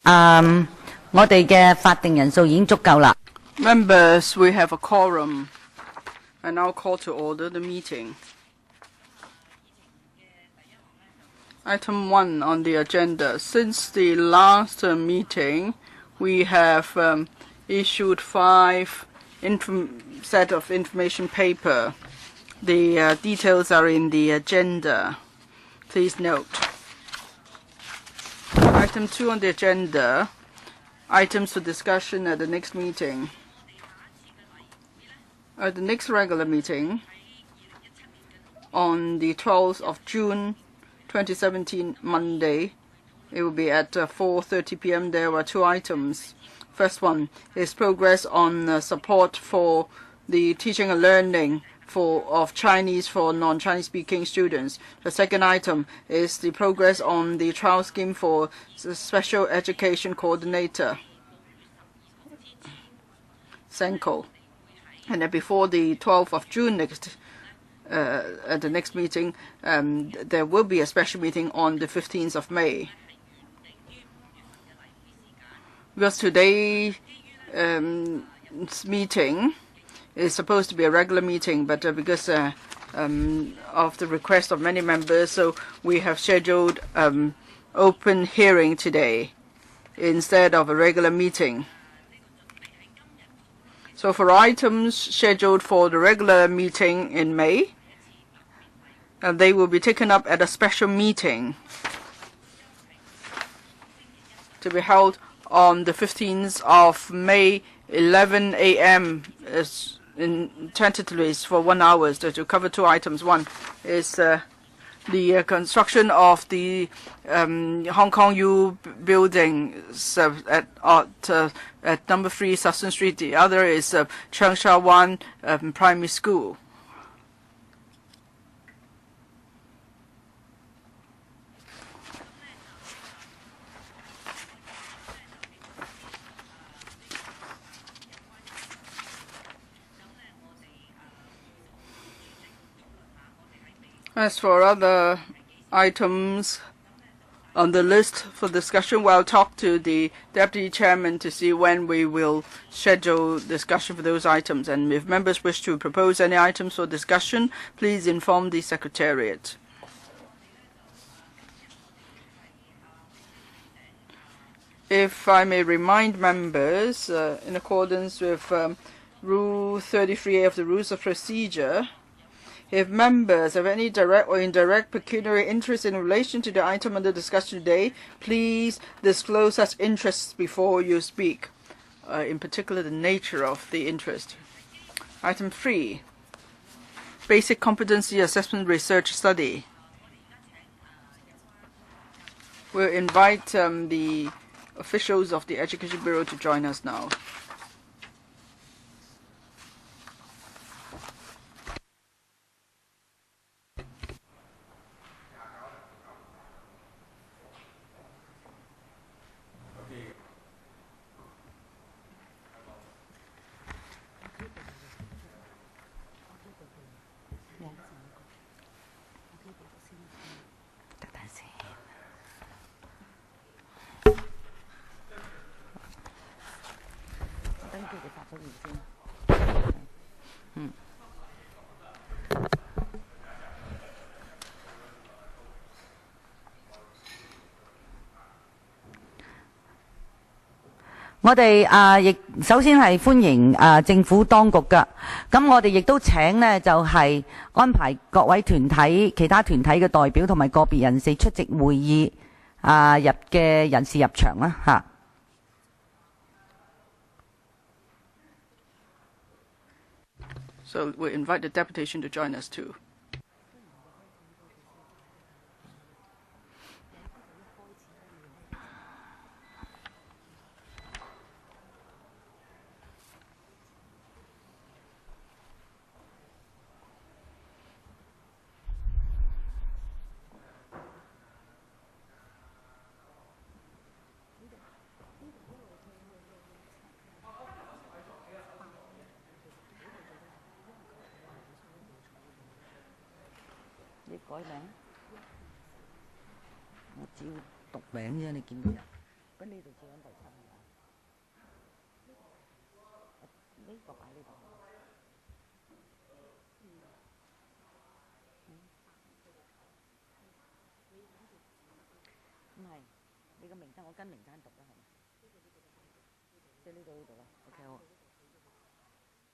我哋嘅法定人數已經足夠啦。Members, we have a quorum. I now call to order the meeting. Item 1 on the agenda. Since the last meeting, we have issued 5 set of information paper. The details are in the agenda. Please note. Item 2 on the agenda, items for discussion at the next meeting. At the next regular meeting, on the 12th of June 2017, Monday, it will be at 4:30 p.m. There were 2 items. First one is progress on support for the teaching and learning of Chinese for non-Chinese speaking students. The second item is the progress on the trial scheme for the special education coordinator, SENCO. And then before the 12th of June at the next meeting, there will be a special meeting on the 15th of May. Because today's meeting is supposed to be a regular meeting, but because of the request of many members, so we have scheduled open hearing today instead of a regular meeting. So for items scheduled for the regular meeting in May, they will be taken up at a special meeting to be held on the 15th of May, 11 a.m. Tentatively for 1 hour to cover 2 items. One is the construction of the Hong Kong U building at number 3 Sutton Street. The other is Cheung Wan Primary School. As for other items on the list for discussion, we'll talk to the Deputy Chairman to see when we will schedule discussion for those items. And if members wish to propose any items for discussion, please inform the Secretariat. If I may remind members, in accordance with Rule 33A of the Rules of Procedure, if members have any direct or indirect pecuniary interest in relation to the item under discussion today, please disclose such interests before you speak, in particular the nature of the interest. Item 3, Basic Competency Assessment Research Study. We'll invite the officials of the Education Bureau to join us now.我哋亦首先係歡迎政府當局㗎，咁我哋亦都請呢就係安排各位團體、其他團體嘅代表同埋個別人士出席會議入嘅人士入場啦嚇。So we invite the deputation to join us too.改名，我只要讀名啫，你見到人。咁呢度照緊第7係嘛？呢個擺呢度。唔係，你個名單我跟名單讀啦，係咪？即係呢度啦。OK 好。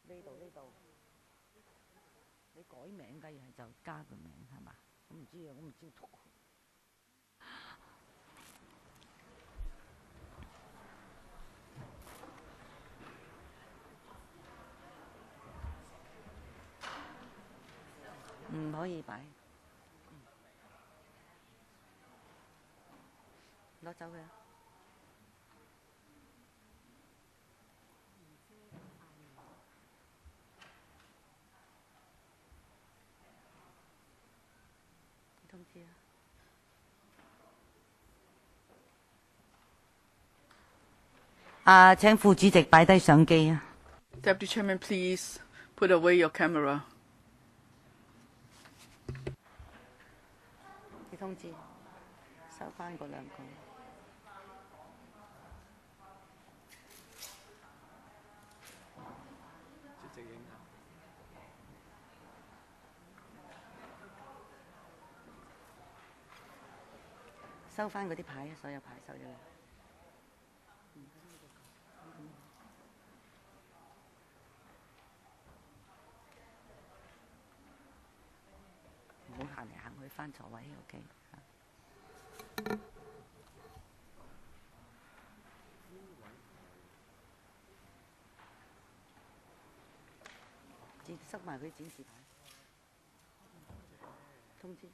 呢度，你改名梗係就加個名係嘛？我唔知啊，我唔知讀。唔可以擺。攞走佢啊！通知啊！請副主席擺低相機啊！ Deputy Chairman, please put away your camera. 你通知收翻嗰兩個。收翻嗰啲牌，所有牌收咗啦。唔好行嚟行去，翻座位 ，OK。塞埋佢展示牌，通知。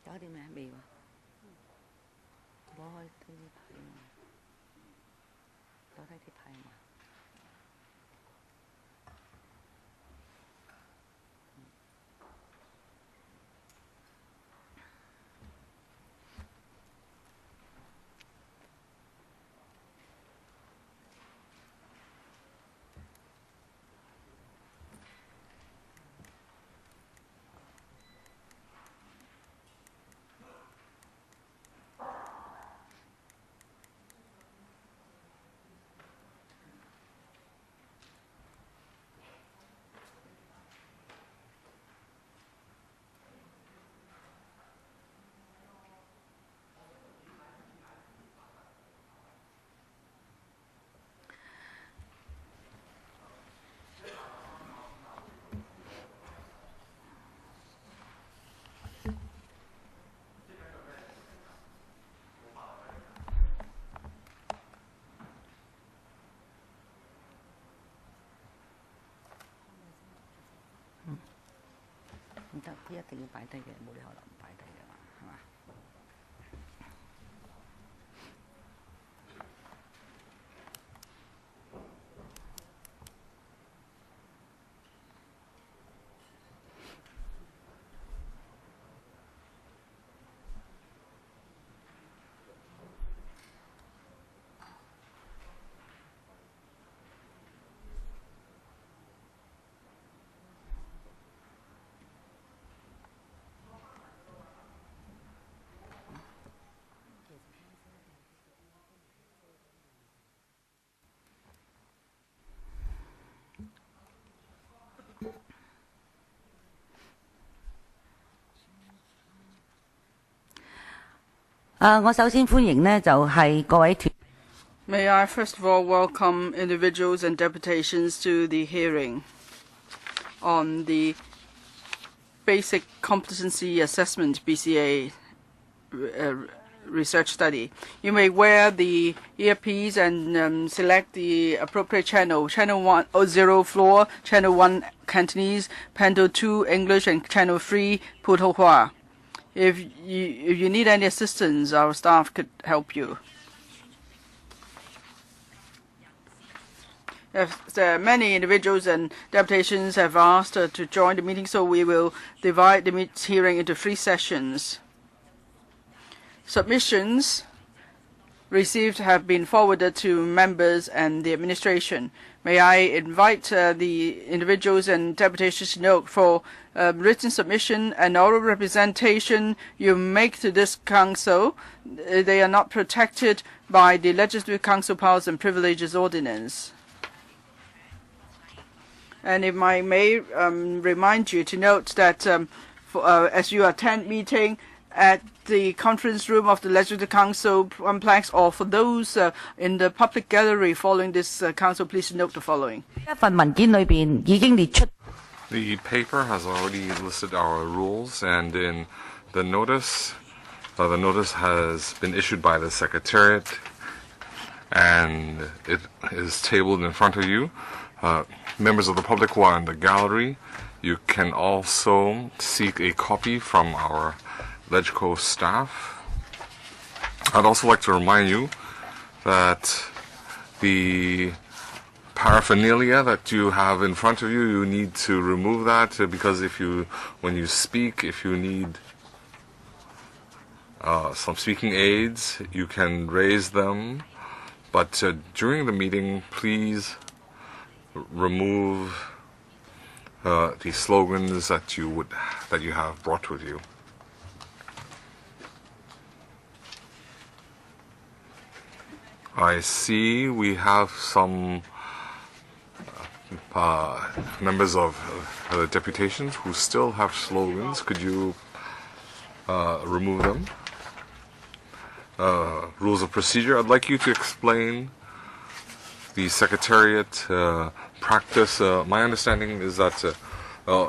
搞掂未？未喎，攞開啲牌嘛，攞低啲牌嘛。唔得，佢一定要擺低嘅，冇理可能唔擺低嘅嘛，係嘛？我首先歡迎呢，就係各位團。May I first of all welcome individuals and deputations to the hearing on the Basic Competency Assessment BCA research study. You may wear the earpiece and select the appropriate channel. Channel 1 floor, Channel 1 Cantonese, Channel 2 English, and Channel 3 Putonghua. If you need any assistance, our staff could help you. Many individuals and deputations have asked to join the meeting, so we will divide the hearing into 3 sessions. Submissions received have been forwarded to members and the administration. May I invite the individuals and deputations to note for written submission and oral representation you make to this council, they are not protected by the Legislative Council Powers and Privileges Ordinance. And if I may remind you to note that as you attend meeting at the conference room of the Legislative Council complex, or for those in the public gallery following this council, please note the following. The paper has already listed our rules, and in the notice has been issued by the Secretariat, and it is tabled in front of you. Members of the public who are in the gallery, you can also seek a copy from our LegCo staff. I'd also like to remind you that the paraphernalia that you have in front of you, you need to remove that, because when you speak, if you need some speaking aids, you can raise them. But during the meeting, please remove the slogans that you have brought with you. I see we have some members of the deputations who still have slogans. Could you remove them? Rules of procedure. I'd like you to explain the Secretariat practice. My understanding is that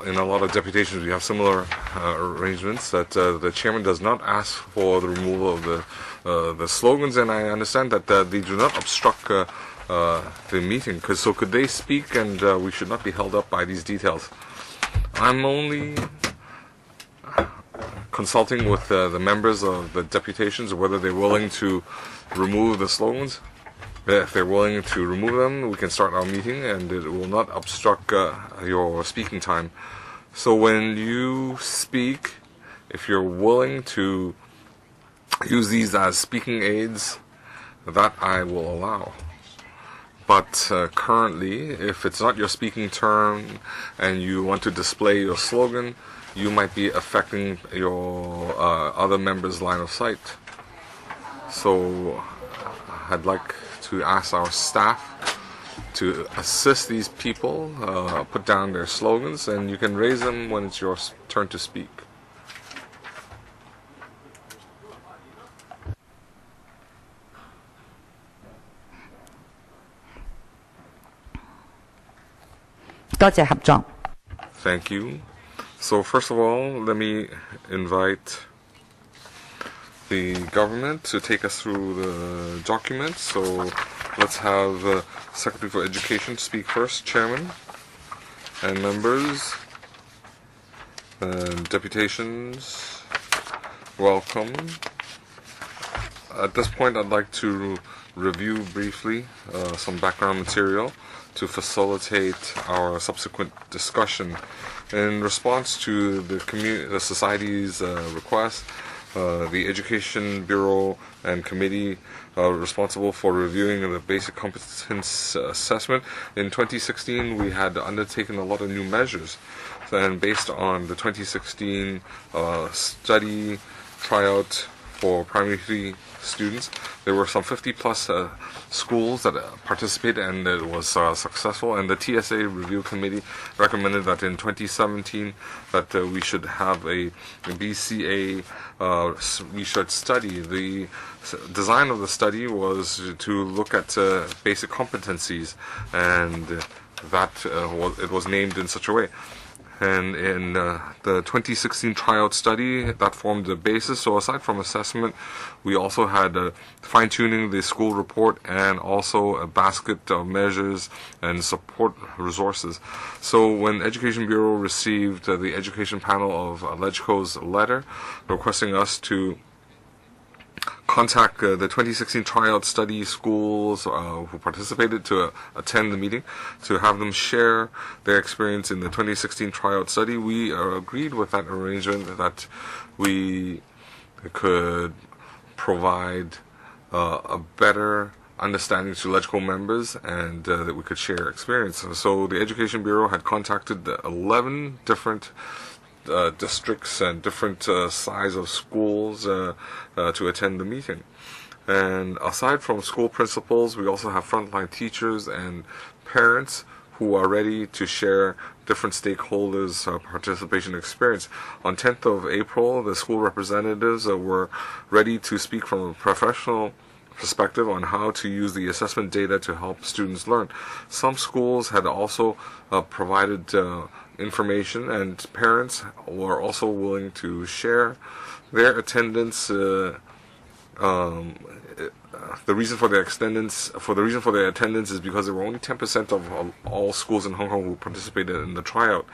in a lot of deputations we have similar arrangements, that the chairman does not ask for the removal of the slogans, and I understand that they do not obstruct the meeting. So could they speak, and we should not be held up by these details. I'm only consulting with the members of the deputations whether they're willing to remove the slogans. If they're willing to remove them, we can start our meeting, and it will not obstruct your speaking time. So when you speak, if you're willing to use these as speaking aids, that I will allow. But currently, if it's not your speaking turn and you want to display your slogan, you might be affecting your other members' line of sight. So I'd like to ask our staff to assist these people, put down their slogans, and you can raise them when it's your turn to speak. Thank you. So first of all, let me invite the government to take us through the documents. So let's have Secretary for Education speak first, Chairman, and members and deputations. Welcome. At this point, I'd like to review briefly some background material to facilitate our subsequent discussion. In response to the society's request, the Education Bureau and Committee responsible for reviewing the Basic Competence Assessment, in 2016 we had undertaken a lot of new measures. And based on the 2016 study tryout for primary 3 students. There were some 50 plus schools that participated, and it was successful. And the TSA review committee recommended that in 2017 that we should have a BCA research study. The design of the study was to look at basic competencies, and it was named in such a way. And in the 2016 tryout study, that formed the basis. So aside from assessment, we also had fine-tuning the school report and also a basket of measures and support resources. So when Education Bureau received the education panel of LegCo's letter requesting us to contact the 2016 tryout study schools who participated to attend the meeting, to have them share their experience in the 2016 tryout study, we agreed with that arrangement that we could provide a better understanding to LegCo members, and that we could share experience. So the Education Bureau had contacted 11 different districts and different size of schools to attend the meeting. And aside from school principals, we also have frontline teachers and parents who are ready to share different stakeholders' participation experience. On 10th of April, the school representatives were ready to speak from a professional perspective on how to use the assessment data to help students learn. Some schools had also provided information, and parents were also willing to share their attendance. The reason for their attendance is because there were only 10% of all schools in Hong Kong who participated in the tryout,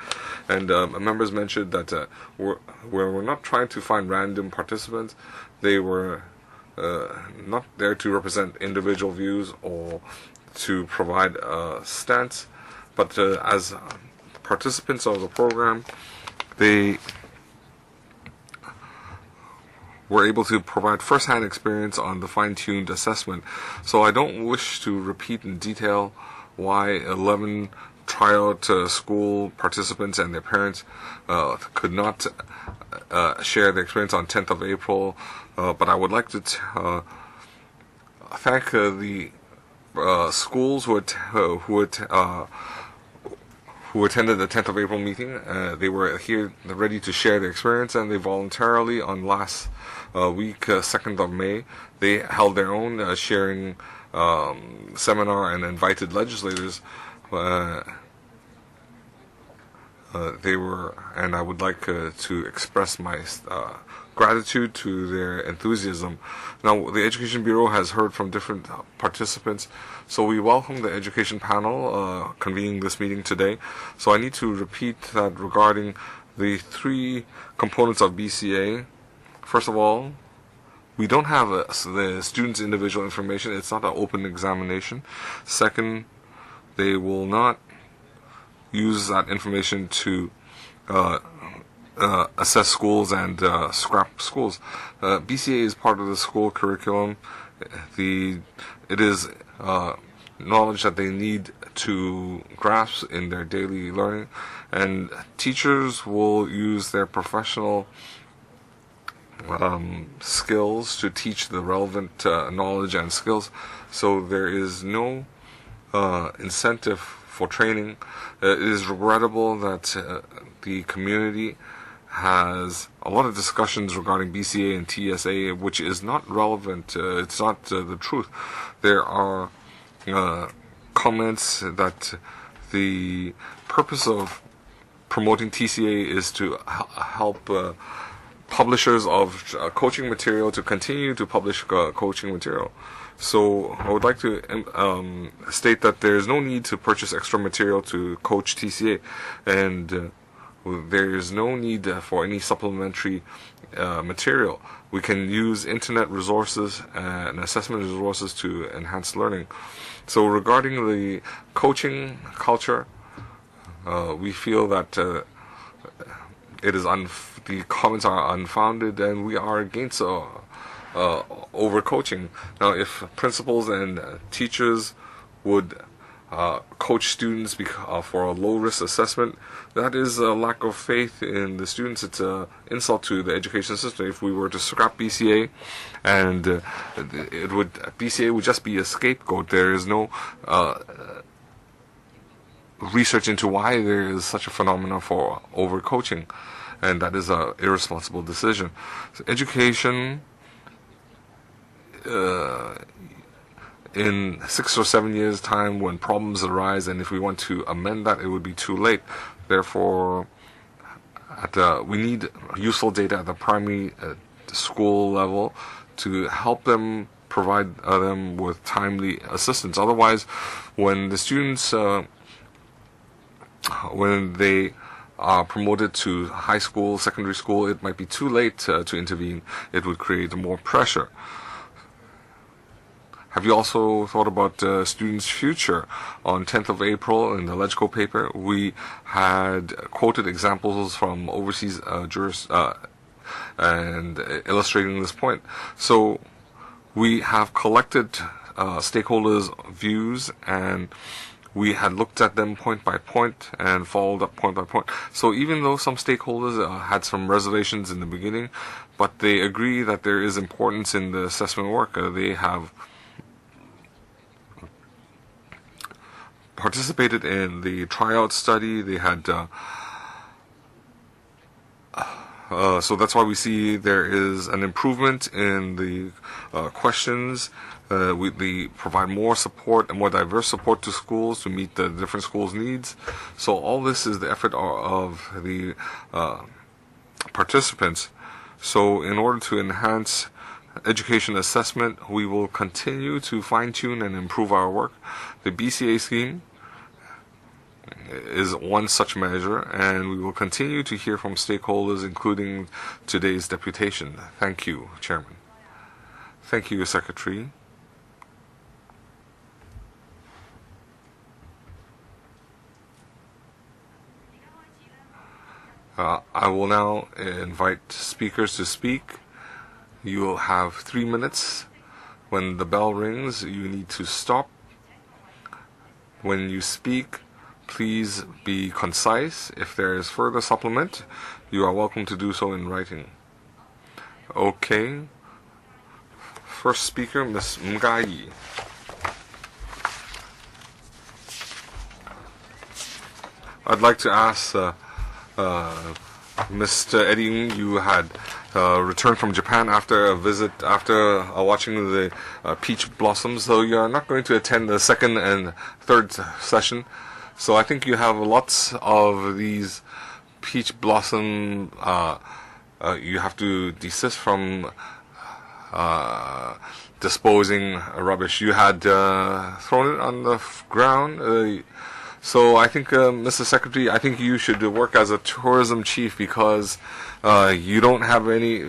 and members mentioned that we're not trying to find random participants. They were not there to represent individual views or to provide a stance, but as participants of the program, they were able to provide first-hand experience on the fine-tuned assessment. So I don't wish to repeat in detail why 11 tryout school participants and their parents could not share their experience on 10th of April, but I would like to thank the schools who attended the 10th of April meeting. They were here ready to share their experience, and they voluntarily, on last week, 2nd of May, they held their own sharing seminar and invited legislators. And I would like to express my gratitude to their enthusiasm. Now, the Education Bureau has heard from different participants, so we welcome the education panel convening this meeting today. So I need to repeat that regarding the 3 components of BCA. First of all, we don't have the students' individual information. It's not an open examination. Second, they will not use that information to assess schools and scrap schools. BCA is part of the school curriculum. It is knowledge that they need to grasp in their daily learning, and teachers will use their professional skills to teach the relevant knowledge and skills. So there is no incentive for training. It is regrettable that the community has a lot of discussions regarding BCA and TSA, which is not relevant. It's not the truth. There are comments that the purpose of promoting TCA is to help publishers of coaching material to continue to publish coaching material. So I would like to state that there is no need to purchase extra material to coach TCA, and there is no need for any supplementary material. We can use internet resources and assessment resources to enhance learning. So regarding the coaching culture, we feel that it is the comments are unfounded, and we are against overcoaching. Now, if principals and teachers would coach students for a low-risk assessment, that is a lack of faith in the students. It's an insult to the education system. If we were to scrap BCA, and BCA would just be a scapegoat. There is no research into why there is such a phenomenon for overcoaching, and that is an irresponsible decision. So education, in 6 or 7 years' time, when problems arise, and if we want to amend that, it would be too late. Therefore, we need useful data at the primary school level to help them, provide them with timely assistance. Otherwise, when the students, when they are promoted to high school, secondary school, it might be too late to intervene. It would create more pressure. Have you also thought about students' future? On 10th of April, in the LegCo paper, we had quoted examples from overseas and illustrating this point. So we have collected stakeholders' views, and we had looked at them point by point and followed up point by point. So even though some stakeholders had some reservations in the beginning, but they agree that there is importance in the assessment work. They have participated in the tryout study. They had so that's why we see there is an improvement in the questions. We provide more support and more diverse support to schools to meet the different schools' needs. So all this is the effort of the participants. So in order to enhance education assessment, we will continue to fine-tune and improve our work. The BCA scheme is one such measure, and we will continue to hear from stakeholders, including today's deputation. Thank you, Chairman. Thank you, Secretary. I will now invite speakers to speak. You will have 3 minutes. When the bell rings, you need to stop. When you speak, please be concise. If there is further supplement, you are welcome to do so in writing. Okay. First speaker, Ms. Yi. I'd like to ask Mr. Eddie Ng, you had returned from Japan after a visit, after watching the peach blossoms, so you are not going to attend the second and third session. So I think you have lots of these peach blossom. You have to desist from disposing rubbish. You had thrown it on the ground. So I think, Mr. Secretary, I think you should work as a tourism chief, because you don't have any.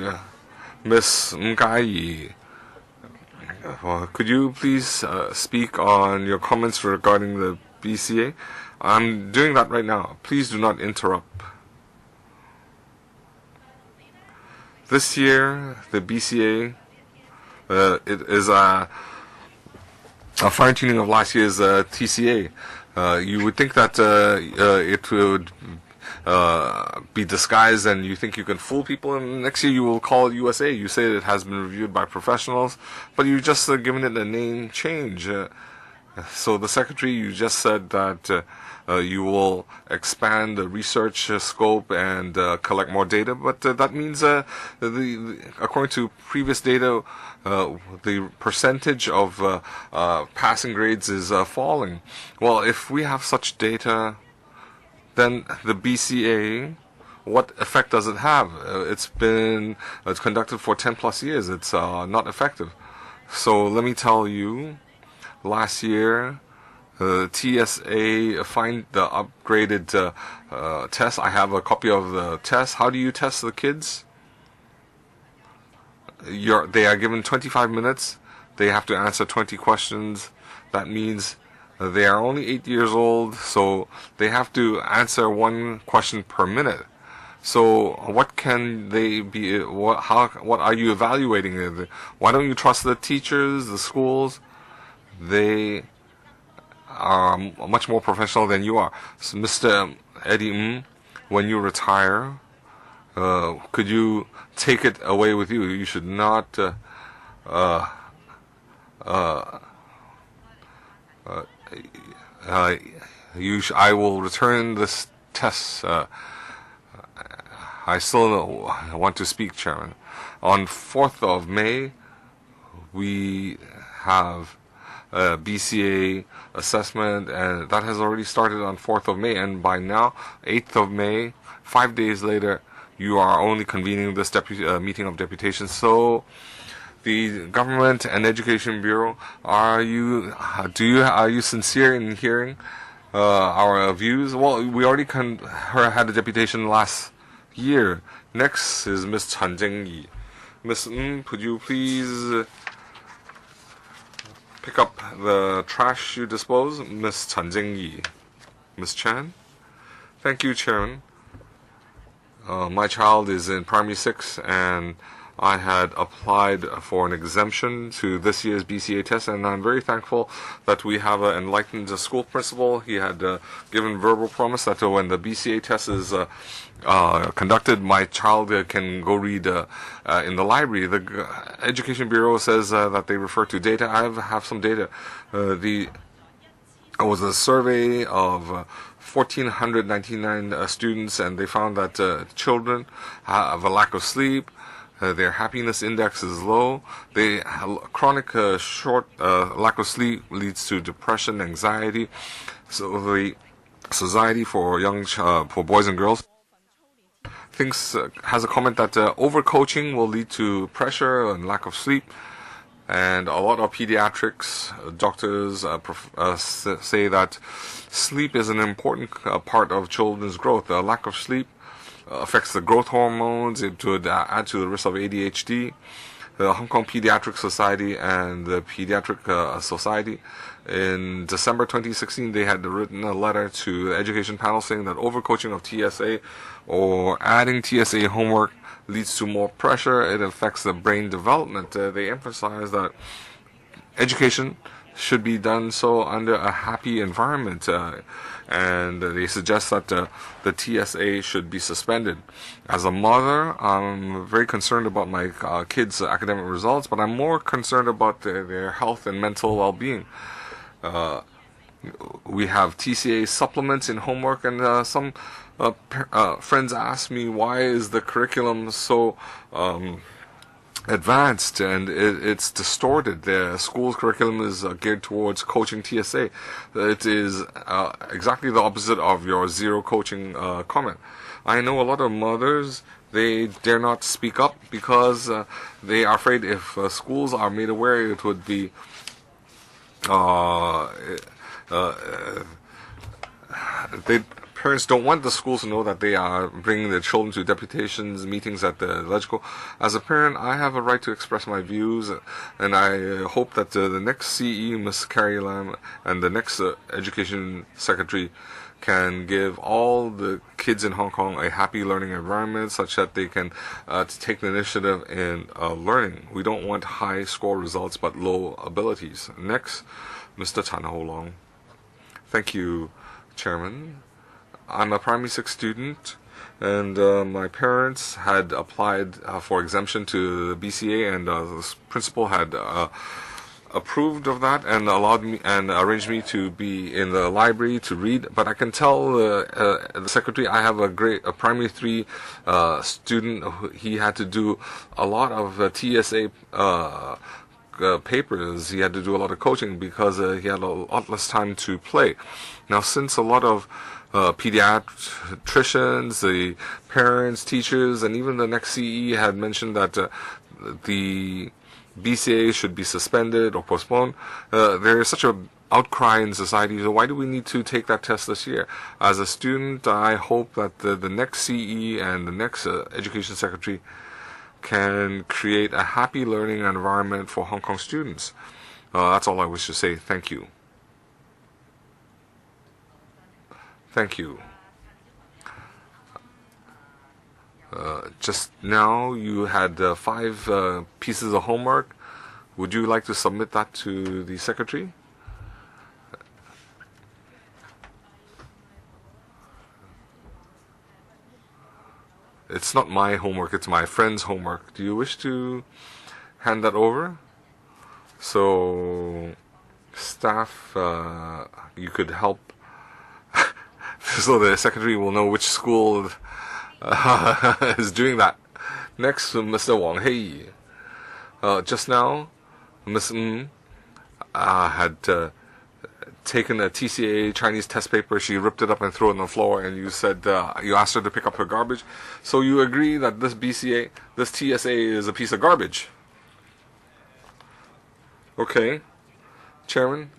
Ms. Yi, could you please speak on your comments regarding the BCA? I'm doing that right now. Please do not interrupt. This year, the BCA, it is a fine-tuning of last year's TCA. You would think that it would be disguised, and you think you can fool people, and next year you will call it USA. You say it has been reviewed by professionals, but you just given it a name change. So the Secretary, you just said that you will expand the research scope and collect more data, but that means according to previous data, the percentage of passing grades is falling. Well, if we have such data, then the BCA, what effect does it have? It's conducted for 10 plus years. It's not effective. So let me tell you, last year, TSA find the upgraded test. I have a copy of the test. How do you test the kids? They are given 25 minutes. They have to answer 20 questions. That means they are only 8 years old, so they have to answer 1 question per minute. So what can they be? What are you evaluating? Why don't you trust the teachers, the schools? They are much more professional than you are. So Mr. Eddie, when you retire, could you take it away with you? You should not I will return this test. I still want to speak, Chairman. On 4th of May, we have a BCA assessment, and that has already started on 4th of May. And by now, 8th of May, 5 days later, you are only convening this meeting of deputations. So, the Government and Education Bureau, are you sincere in hearing our views? Well, we already had a deputation last year. Next is Ms. Chan Jing-yi. Ms. Could you please pick up the trash you dispose? Ms. Chan Jing-yi. Ms. Chan? Thank you, Chairman. My child is in primary 6, and I had applied for an exemption to this year's BCA test, and I'm very thankful that we have an enlightened school principal. He had given verbal promise that when the BCA test is conducted, my child can go read in the library. The Education Bureau says that they refer to data. I have some data. It was a survey of 1,499 students, and they found that children have a lack of sleep. Their happiness index is low. Chronic lack of sleep leads to depression, anxiety. So the Society for for Boys and Girls has a comment that overcoaching will lead to pressure and lack of sleep. And a lot of pediatrics doctors say that sleep is an important part of children's growth. A lack of sleep affects the growth hormones. It would add to the risk of ADHD. The Hong Kong Pediatric Society and the Pediatric Society, in December 2016, they had written a letter to the education panel saying that overcoaching of TSA or adding TSA homework leads to more pressure. It affects the brain development. They emphasize that education should be done so under a happy environment, and they suggest that the TSA should be suspended. As a mother, I'm very concerned about my kids' academic results, but I'm more concerned about their health and mental well-being. We have TCA supplements in homework, and some friends ask me, why is the curriculum so advanced and it's distorted? The school's curriculum is geared towards coaching TSA. It is exactly the opposite of your zero coaching comment. I know a lot of mothers, they dare not speak up because they are afraid if schools are made aware, it would be parents don't want the schools to know that they are bringing their children to deputations, meetings at the legislature. As a parent, I have a right to express my views, and I hope that the next CE, Ms. Carrie Lam, and the next Education Secretary can give all the kids in Hong Kong a happy learning environment such that they can take the initiative in learning. We don't want high score results but low abilities. Next, Mr. Tan Ho Long. Thank you, Chairman. I'm a primary 6 student, and my parents had applied for exemption to the BCA, and the principal had approved of that and allowed me and arranged me to be in the library to read. But I can tell the secretary, I have a primary 3 student. He had to do a lot of TSA papers. He had to do a lot of coaching because he had a lot less time to play. Now, since a lot of pediatricians, the parents, teachers, and even the next CE had mentioned that the BCA should be suspended or postponed, there is such an outcry in society. So why do we need to take that test this year? As a student, I hope that the next CE and the next Education Secretary can create a happy learning environment for Hong Kong students. That's all I wish to say. Thank you. Thank you. Just now you had 5 pieces of homework. Would you like to submit that to the secretary? It's not my homework, it's my friend's homework. Do you wish to hand that over? So, staff, you could help so the secretary will know which school is doing that. Next, Mr. Wang Hei. Just now, Ms. Ng had taken a TCA Chinese test paper. She ripped it up and threw it on the floor, and you said you asked her to pick up her garbage. So you agree that this TSA is a piece of garbage. Okay, Chairman.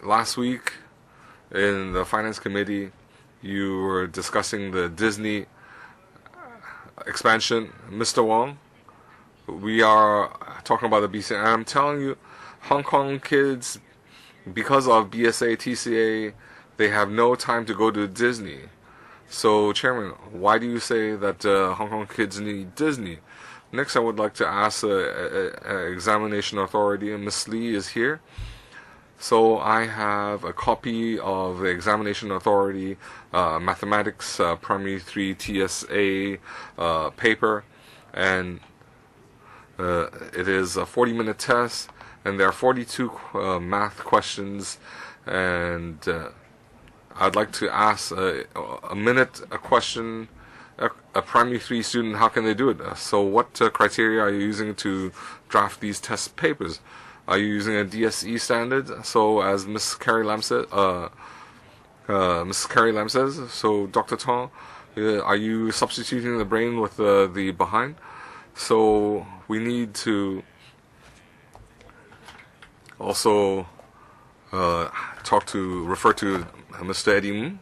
Last week in the Finance Committee, you were discussing the Disney expansion. Mr. Wong, we are talking about the BCA. And I'm telling you, Hong Kong kids, because of BSA, TCA, they have no time to go to Disney. So, Chairman, why do you say that Hong Kong kids need Disney? Next, I would like to ask the examination authority, and Ms. Lee is here. So I have a copy of the examination authority mathematics primary 3 TSA paper, and it is a 40-minute test, and there are 42 math questions, and I'd like to ask a question, a primary 3 student, how can they do it? So what criteria are you using to draft these test papers? Are you using a DSE standard? So as Ms. Carrie Lam said, so Dr. Tong, are you substituting the brain with the behind? So we need to also refer to Mr. Eddie Ng.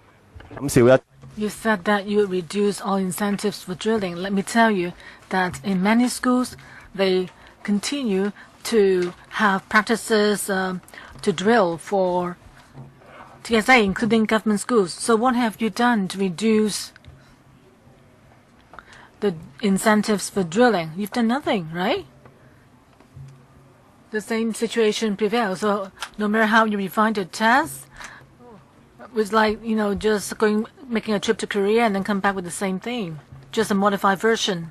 You said that you would reduce all incentives for drilling. Let me tell you that in many schools, they continue to have practices to drill for TSA, including government schools. So what have you done to reduce the incentives for drilling? You've done nothing, right? The same situation prevails. So no matter how you refine the test, it's like, just making a trip to Korea and then come back with the same thing, just a modified version.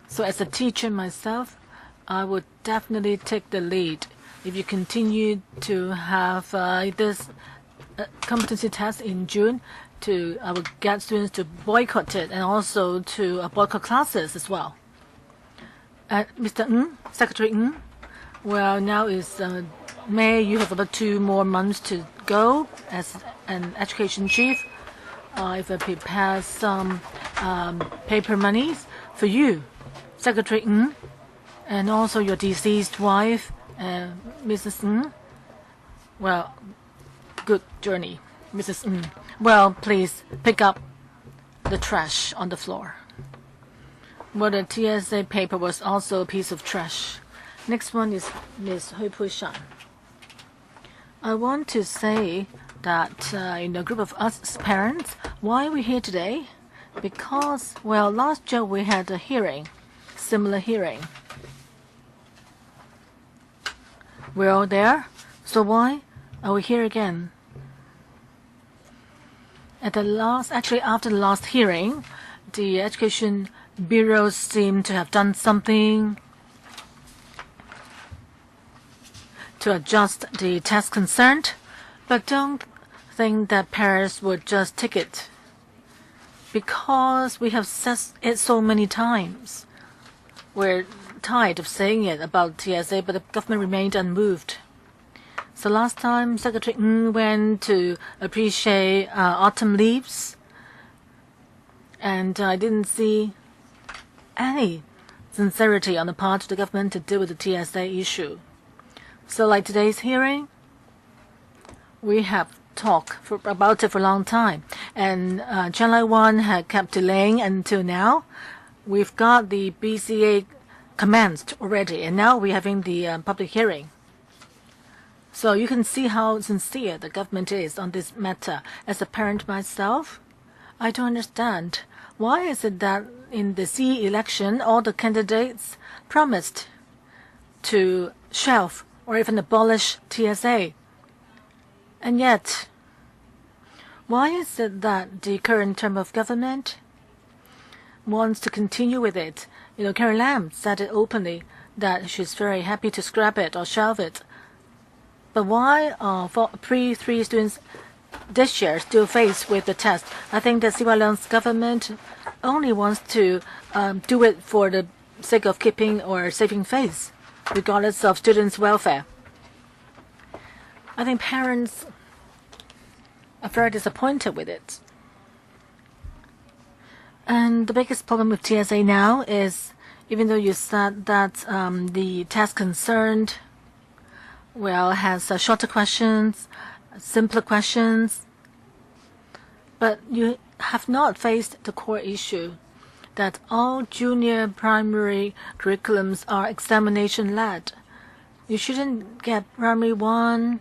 So as a teacher myself, I would definitely take the lead. If you continue to have this competency test in June, I would get students to boycott it and also to boycott classes as well. Mr. Ng, Secretary Ng, well, now is May. You have about 2 more months to go as an education chief. If I prepare some paper monies for you, Secretary Ng, and also your deceased wife, Mrs. Ng. Well, good journey, Mrs. Ng. Well, please pick up the trash on the floor. Well, the TSA paper was also a piece of trash. Next one is Ms. Hui Pui-shan. I want to say that in a group of us parents, why are we here today? Because, well, last year we had a hearing, similar hearing. We're all there, so why are we here again? After the last hearing, the Education Bureau seemed to have done something to adjust the test concerned, but don't think that parents would just take it, because we have said it so many times. We're tired of saying it about TSA, but the government remained unmoved. So last time, Secretary Ng went to appreciate autumn leaves, and I didn't see any sincerity on the part of the government to deal with the TSA issue. So like today's hearing, we have talked about it for a long time, and Chen Lai-wan had kept delaying until now. We've got the BCA commenced already, and now we're having the public hearing. So you can see how sincere the government is on this matter. As a parent myself, I don't understand. Why is it that in the CE election, all the candidates promised to shelve or even abolish TSA? And yet, Why is it that the current term of government wants to continue with it? Carrie Lam said it openly that she's very happy to scrap it or shelve it. But why are for pre-3 students this year still faced with the test? I think that CY Leung's government only wants to do it for the sake of keeping or saving face, regardless of students' welfare. I think parents are very disappointed with it. And the biggest problem with TSA now is, even though you said that the test concerned, has shorter questions, simpler questions, but you have not faced the core issue that all junior primary curriculums are examination-led. You shouldn't get primary 1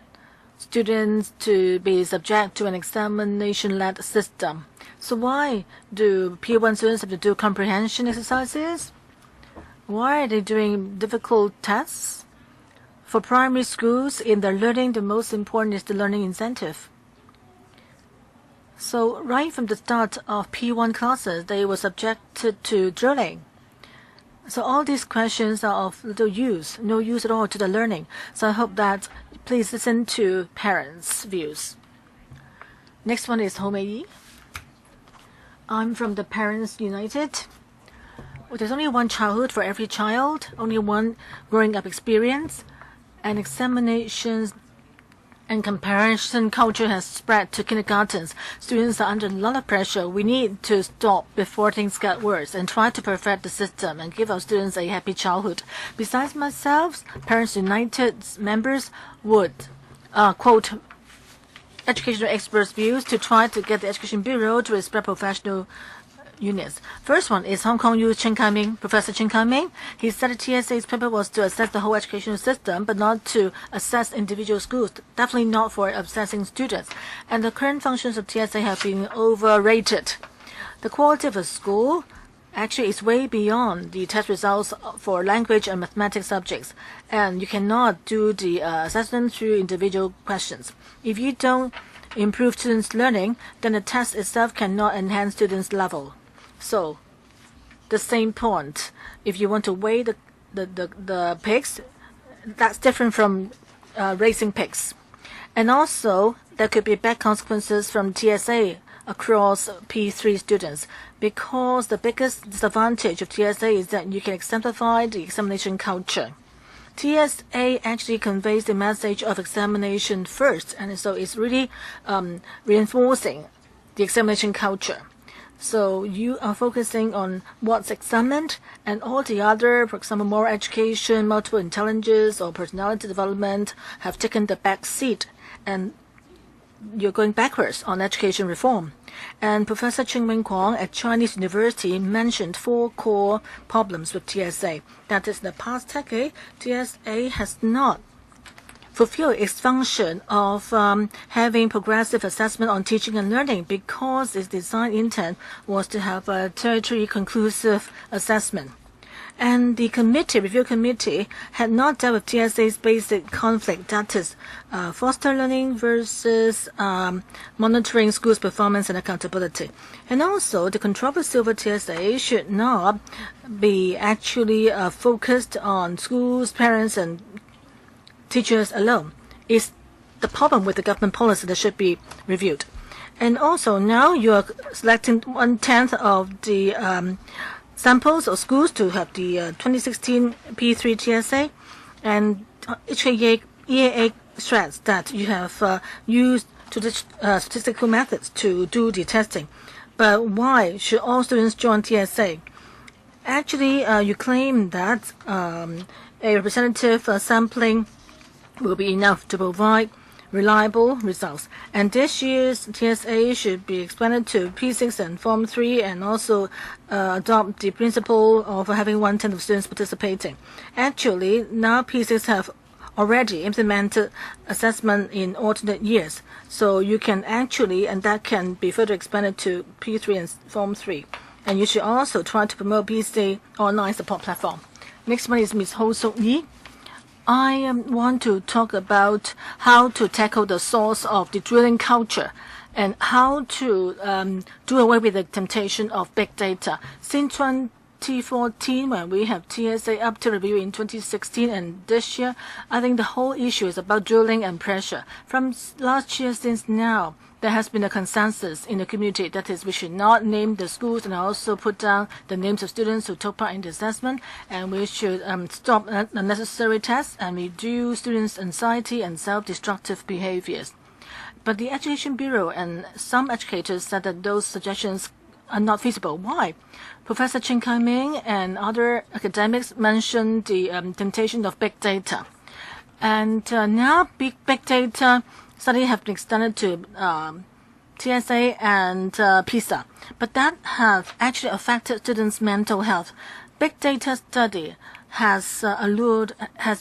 students to be subject to an examination-led system. So why do P1 students have to do comprehension exercises? Why are they doing difficult tests? For primary schools, in their learning, the most important is the learning incentive. So right from the start of P1 classes, they were subjected to drilling. So all these questions are of little use, no use at all to the learning. So I hope that please listen to parents' views. Next one is Ho Mei-yi. I'm from the Parents United. There's only one childhood for every child, only one growing up experience, and examinations and comparison culture has spread to kindergartens. Students are under a lot of pressure. We need to stop before things get worse and try to perfect the system and give our students a happy childhood. Besides myself, Parents United members would quote educational experts' views to try to get the Education Bureau to respect professional units. First one is Hong Kong U Chen Kai-ming, Professor Chen Kai-ming. He said the TSA's paper was to assess the whole educational system, but not to assess individual schools, definitely not for assessing students. And the current functions of TSA have been overrated. The quality of a school actually is way beyond the test results for language and mathematics subjects, and you cannot do the assessment through individual questions. If you don't improve students' learning, then the test itself cannot enhance students' level. So, the same point. If you want to weigh the pigs, that's different from racing pigs. And also, there could be bad consequences from TSA across P3 students, because the biggest disadvantage of TSA is that you can exemplify the examination culture. TSA actually conveys the message of examination first, and so it's really reinforcing the examination culture. So you are focusing on what's examined, and all the other, for example, moral education, multiple intelligence, or personality development have taken the back seat, and you're going backwards on education reform. And Professor Cheng Wing-kwong at Chinese University mentioned 4 core problems with TSA. That is, in the past decade, TSA has not fulfill its function of having progressive assessment on teaching and learning, because its design intent was to have a territory conclusive assessment. And the review committee had not dealt with TSA's basic conflict, that is, foster learning versus monitoring schools' performance and accountability. And also, the controversy over TSA should not be actually focused on schools, parents, and teachers alone. It's the problem with the government policy that should be reviewed. And also, now you are selecting 1/10 of the samples of schools to have the 2016 P3 TSA, and EAA stress that you have used statistical methods to do the testing. But why should all students join TSA? Actually, you claim that a representative sampling will be enough to provide reliable results. And this year's TSA should be expanded to P6 and Form 3, and also adopt the principle of having 1/10 of students participating. Actually, now P6 have already implemented assessment in alternate years. So you can actually, and that can be further expanded to P3 and Form 3. And you should also try to promote PCA online support platform. Next one is Ms. Ho Sok-yi. I want to talk about how to tackle the source of the drilling culture and how to do away with the temptation of big data. Since 2014, when we have TSA up to review in 2016 and this year, I think the whole issue is about drilling and pressure. From last year since now, there has been a consensus in the community that is we should not name the schools and also put down the names of students who took part in the assessment, and we should stop unnecessary tests and reduce students' anxiety and self-destructive behaviors. But the Education Bureau and some educators said that those suggestions are not feasible. Why? Professor Chen Kai-ming and other academics mentioned the temptation of big data. And now big data study have been extended to TSA and PISA, but that have actually affected students' mental health. Big data study has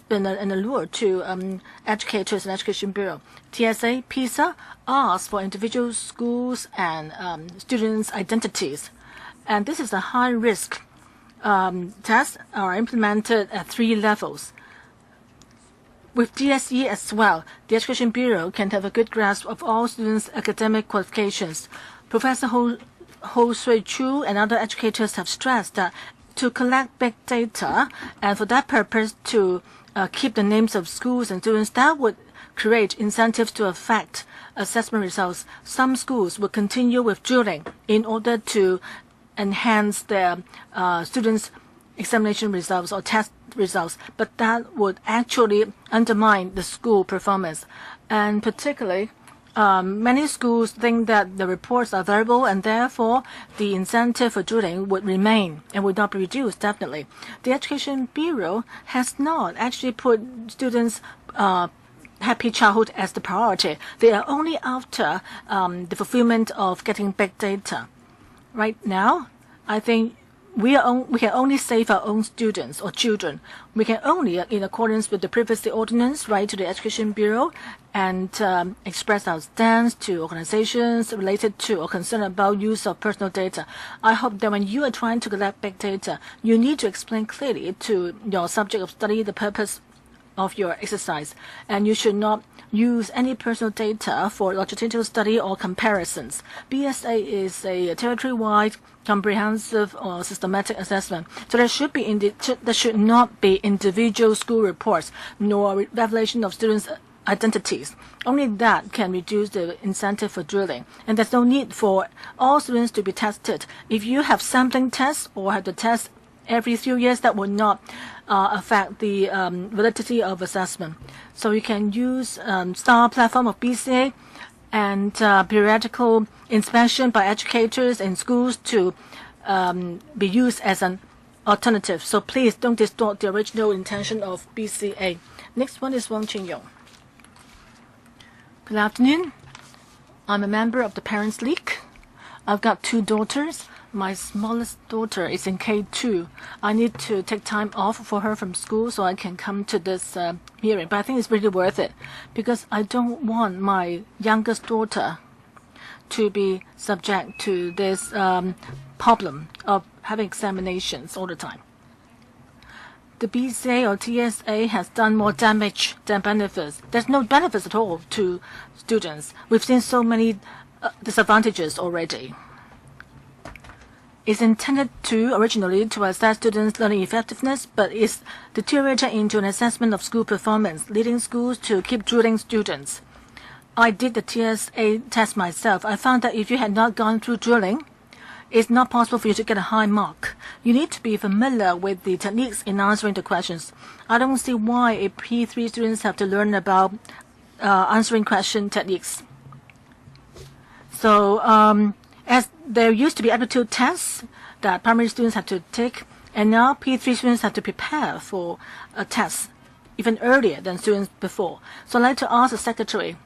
been an allure to educators and Education Bureau. TSA, PISA asks for individual schools and students' identities, and this is a high-risk test are implemented at 3 levels. With DSE as well, the Education Bureau can have a good grasp of all students' academic qualifications. Professor Ho Sui-chu and other educators have stressed that to collect big data and for that purpose to keep the names of schools and students, that would create incentives to affect assessment results. Some schools will continue with drilling in order to enhance their students' examination results or test results, but that would actually undermine the school performance. And particularly, many schools think that the reports are variable and therefore the incentive for drilling would remain and would not be reduced, definitely. The Education Bureau has not actually put students' happy childhood as the priority. They are only after the fulfillment of getting big data. Right now, I think we can only save our own students or children. We can only, in accordance with the privacy ordinance, write to the Education Bureau and express our stance to organizations related to or concerned about use of personal data. I hope that when you are trying to collect big data, you need to explain clearly to your subject of study the purpose of your exercise, and you should not use any personal data for longitudinal study or comparisons. BSA is a territory-wide, comprehensive or systematic assessment, so there should not be individual school reports nor revelation of students' identities. Only that can reduce the incentive for drilling, and there's no need for all students to be tested. If you have sampling tests or have the test every few years, that will not affect the validity of assessment. So you can use STAR platform of BCA and periodical inspection by educators in schools to be used as an alternative. So please don't distort the original intention of BCA. Next one is Wang Qingyong. Good afternoon. I'm a member of the Parents League. I've got 2 daughters. My smallest daughter is in K2. I need to take time off for her from school so I can come to this hearing. But I think it's really worth it because I don't want my youngest daughter to be subject to this problem of having examinations all the time. The BCA or TSA has done more damage than benefits. There's no benefits at all to students. We've seen so many disadvantages already. It's intended originally to assess students' learning effectiveness, but it's deteriorated into an assessment of school performance, leading schools to keep drilling students. I did the TSA test myself. I found that if you had not gone through drilling, it's not possible for you to get a high mark. You need to be familiar with the techniques in answering the questions. I don't see why a P3 students have to learn about answering question techniques. So, as there used to be aptitude tests that primary students have to take, and now P3 students have to prepare for a test even earlier than students before. So I'd like to ask the secretary,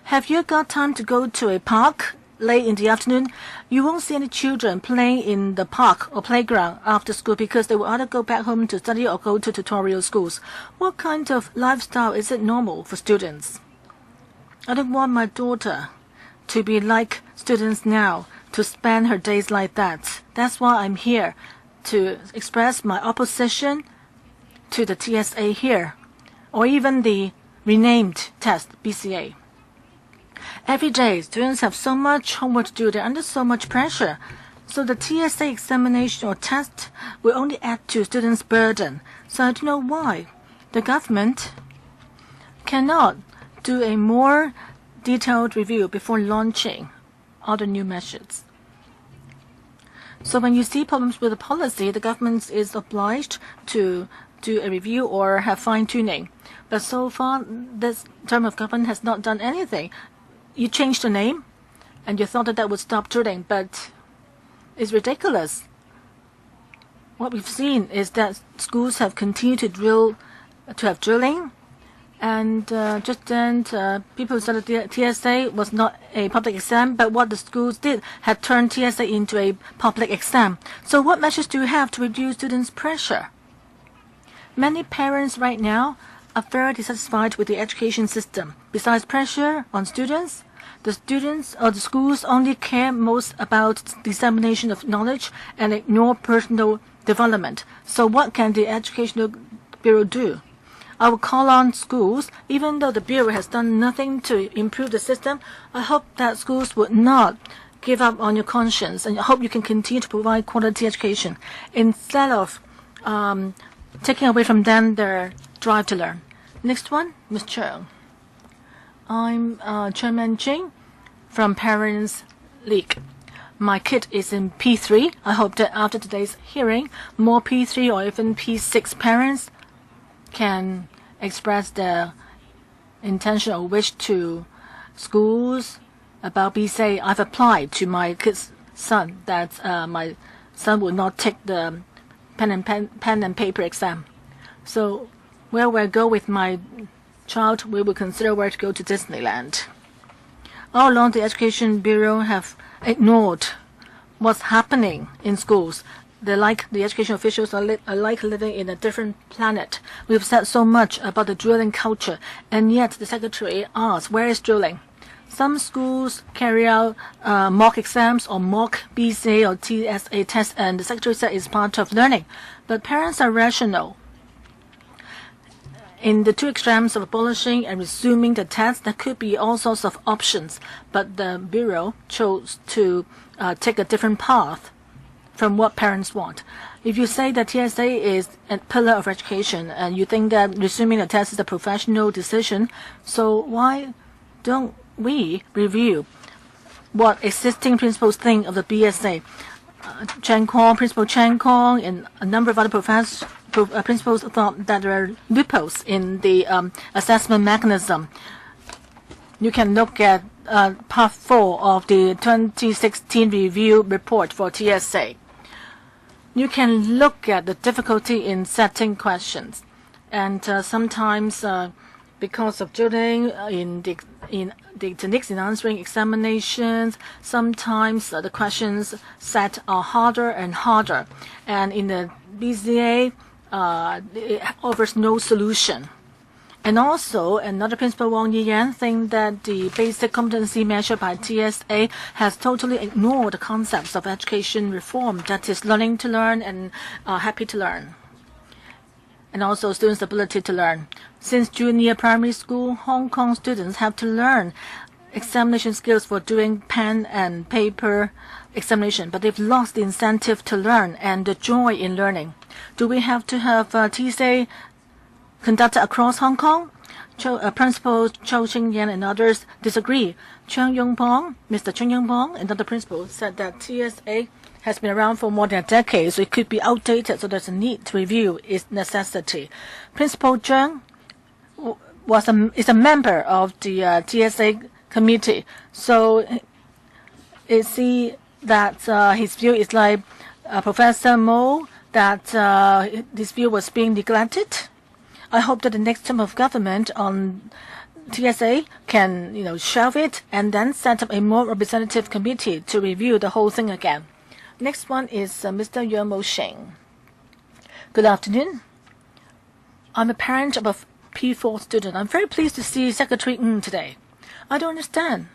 have you got time to go to a park late in the afternoon? You won't see any children playing in the park or playground after school because they will either go back home to study or go to tutorial schools. What kind of lifestyle is it normal for students? I don't want my daughter to be like students now, to spend her days like that. That's why I'm here, to express my opposition to the TSA here, or even the renamed test, BCA. Every day, students have so much homework to do. They're under so much pressure. So the TSA examination or test will only add to students' burden. So I don't know why the government cannot do a more detailed review before launching other new measures. So when you see problems with the policy, the government is obliged to do a review or have fine-tuning. But so far, this term of government has not done anything. You changed the name, and you thought that that would stop drilling, but it's ridiculous. What we've seen is that schools have continued to have drilling, and just then people said that the TSA was not a public exam, but what the schools did had turned TSA into a public exam. So what measures do you have to reduce students' pressure? Many parents right now are very dissatisfied with the education system. Besides pressure on students, the students or the schools only care most about dissemination of knowledge and ignore personal development. So what can the Educational Bureau do? I will call on schools, even though the Bureau has done nothing to improve the system, I hope that schools would not give up on your conscience, and I hope you can continue to provide quality education instead of taking away from them their drive to learn. Next one, Ms. Cheung. I'm Chairman Jing from Parents League. My kid is in P3. I hope that after today's hearing, more P3 or even P6 parents can express their intention or wish to schools about BCA. I've applied to my kid's son that my son will not take the pen and paper exam. So where will I go with my child? We will consider where to go to Disneyland. All along, the Education Bureau have ignored what's happening in schools. The education officials are like living in a different planet. We've said so much about the drilling culture, and yet the secretary asks, where is drilling? Some schools carry out mock exams or mock BCA or TSA tests, and the secretary said it's part of learning. But parents are rational. In the two extremes of abolishing and resuming the test, there could be all sorts of options, but the Bureau chose to take a different path from what parents want. If you say that TSA is a pillar of education and you think that resuming the test is a professional decision, so why don't we review what existing principals think of the BSA? Principal Chen Kong, and a number of other principals thought that there are loopholes in the assessment mechanism. You can look at part 4 of the 2016 review report for TSA. You can look at the difficulty in setting questions, and sometimes because of drilling in the techniques in answering examinations, sometimes the questions set are harder and harder, and in the BCA it offers no solution. And also, another principal, WONG thinks that the basic competency measure by TSA has totally ignored the concepts of education reform, that is learning to learn and happy to learn, and also students' ability to learn. Since junior primary school, Hong Kong students have to learn examination skills for doing pen and paper examination, but they've lost the incentive to learn and the joy in learning. Do we have to have TSA conducted across Hong Kong? Principal Chow Ching-yan and others disagree. Mr. Cheng Yong-pong, another principal, said that TSA has been around for more than a decade, so it could be outdated, so there's a need to review its necessity. Principal Zheng is a member of the TSA committee, so is he that his view is like Professor Mo, that his view was being neglected? I hope that the next term of government on TSA can, shelve it and then set up a more representative committee to review the whole thing again. Next one is Mr. Yuan Mo-shing. Good afternoon. I'm a parent of a P4 student. I'm very pleased to see Secretary Ng today. I don't understand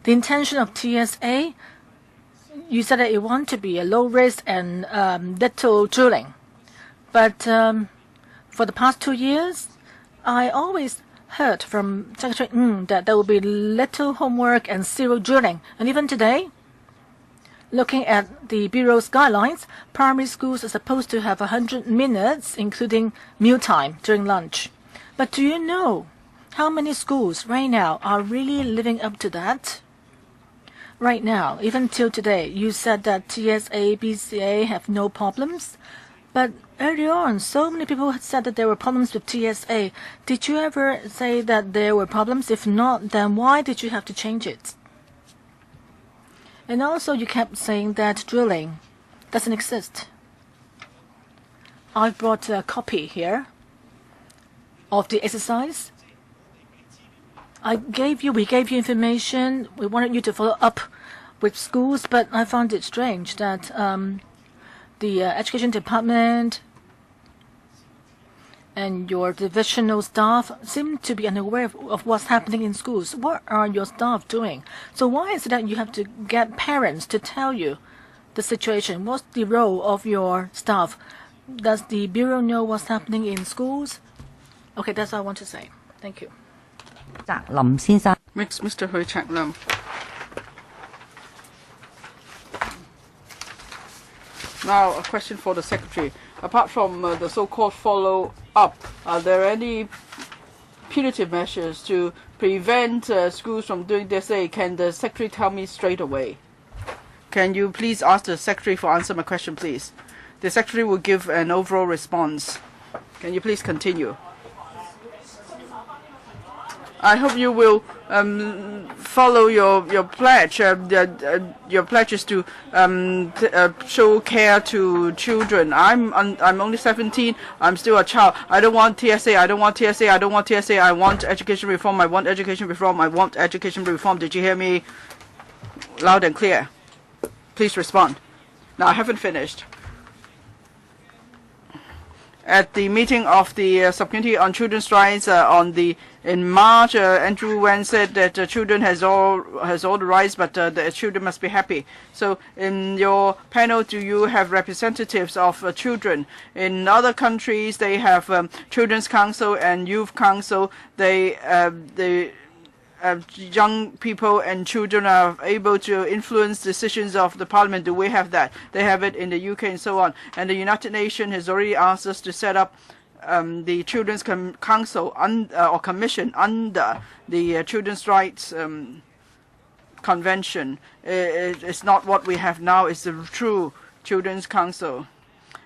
the intention of TSA. You said that you want to be a low risk and little drilling. But for the past 2 years, I always heard from Secretary Ng that there will be little homework and zero drilling. And even today, looking at the Bureau's guidelines, primary schools are supposed to have 100 minutes, including mealtime during lunch. But do you know how many schools right now are really living up to that? Right now, even till today, you said that TSA, BCA have no problems. But earlier on, so many people had said that there were problems with TSA. Did you ever say that there were problems? If not, then why did you have to change it? And also, you kept saying that drilling doesn't exist. I brought a copy here of the exercise. We gave you information. We wanted you to follow up with schools, but I found it strange that the education department and your divisional staff seem to be unaware of what's happening in schools. What are your staff doing? So why is it that you have to get parents to tell you the situation? What's the role of your staff? Does the Bureau know what's happening in schools? Okay, that's all I want to say. Thank you. 林先生 Mr. Hui Chak Lam. Now, a question for the Secretary. Apart from the so-called follow-up, are there any punitive measures to prevent schools from doing this? Can the Secretary tell me straight away? Can you please ask the Secretary for answer my question, please? The Secretary will give an overall response. Can you please continue? I hope you will follow your pledge. Your pledge is to show care to children. I'm only 17. I'm still a child. I don't want TSA. I don't want TSA. I don't want TSA. I want education reform. I want education reform. I want education reform. Did you hear me loud and clear? Please respond. Now, I haven't finished. At the meeting of the Subcommittee on Children's Rights in March, Andrew Wen said that children has all the rights, but the children must be happy. So, in your panel, do you have representatives of children? In other countries, they have children's council and youth council. Young people and children are able to influence decisions of the parliament. Do we have that? They have it in the UK and so on. And the United Nations has already asked us to set up the Children's Council or Commission under the Children's Rights Convention. It's not what we have now. It's the true Children's Council.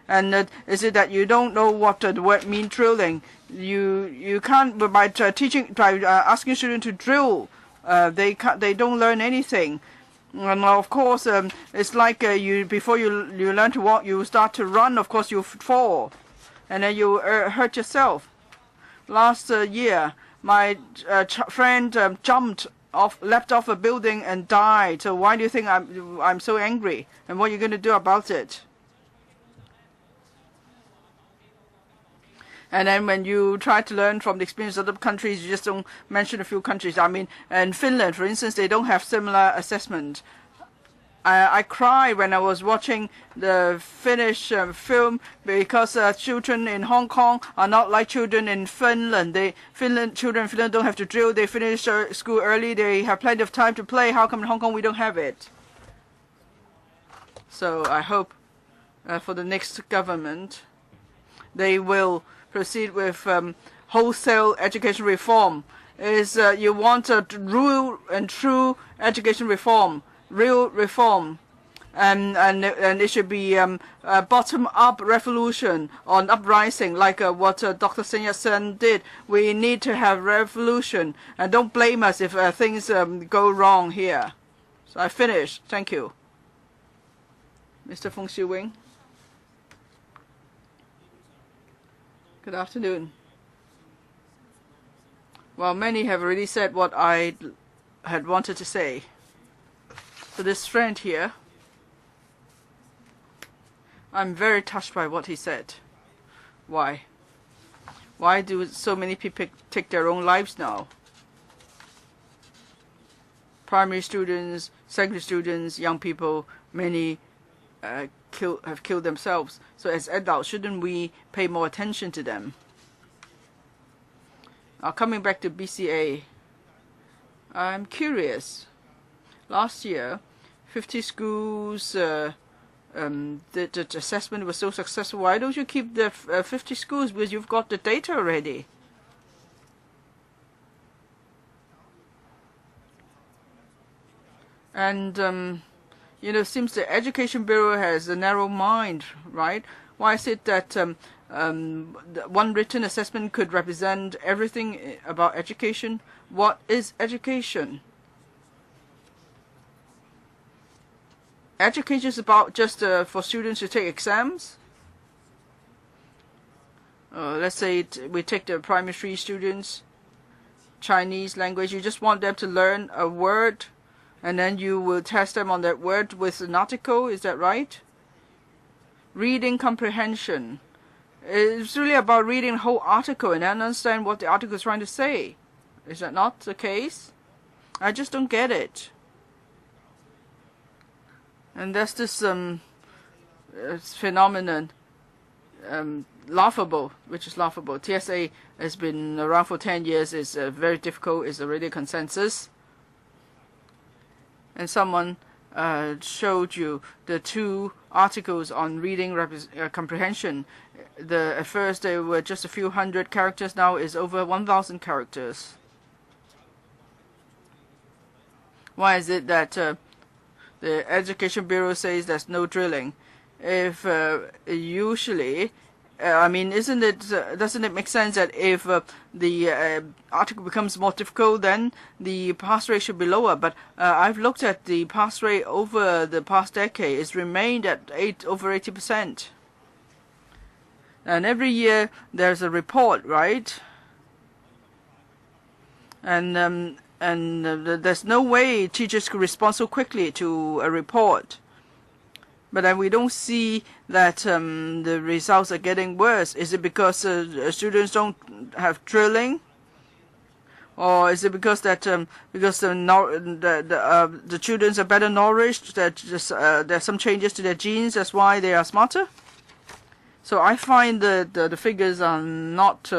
And is it that you don't know what the word mean drilling? You can't by asking children to drill. They don't learn anything. And of course, it's like before you learn to walk, you start to run. Of course, you fall, and then you hurt yourself. Last year, my friend leapt off a building and died. So why do you think I'm so angry? And what are you going to do about it? And then when you try to learn from the experience of other countries, you just don't mention a few countries. I mean, in Finland, for instance, they don't have similar assessment. I cried when I was watching the Finnish film because children in Hong Kong are not like children in Finland. Children in Finland don't have to drill. They finish school early. They have plenty of time to play. How come in Hong Kong we don't have it? So I hope for the next government, they will proceed with wholesale education reform. You want a real and true education reform, real reform, and it should be a bottom-up revolution on uprising, like what Dr. Sun Yat-sen did. We need to have revolution, and don't blame us if things go wrong here. So I finished. Thank you. Mr. Feng Xiu-wing. Good afternoon. Well, many have already said what I had wanted to say. So this friend here, I'm very touched by what he said. Why? Why do so many people take their own lives now? Primary students, secondary students, young people, many have killed themselves. So as adults, shouldn't we pay more attention to them? Coming back to BCA, I'm curious. Last year, 50 schools, the assessment was so successful. Why don't you keep the 50 schools? Because you've got the data already. And, you know, seems the Education Bureau has a narrow mind, right? Why is it that one written assessment could represent everything about education? What is education? Education is about just for students to take exams. Let's say we take the primary 3 students, Chinese language. You just want them to learn a word, and then you will test them on that word with an article. Is that right? Reading comprehension. It's really about reading the whole article and then understand what the article is trying to say. Is that not the case? I just don't get it. And that's this phenomenon, laughable, which is laughable. TSA has been around for 10 years. It's very difficult. It's already a consensus. And someone showed you the 2 articles on reading comprehension. At first they were just a few hundred characters. Now it's over 1,000 characters. Why is it that the Education Bureau says there's no drilling? If usually, I mean, doesn't it make sense that if the article becomes more difficult, then the pass rate should be lower? But I've looked at the pass rate over the past decade. It's remained at over 80%. And every year there's a report, right? And there's no way teachers could respond so quickly to a report. But then we don't see that the results are getting worse. Is it because students don't have drilling, or is it because that because the children are better nourished, that there's some changes to their genes, that's why they are smarter? So I find the figures are not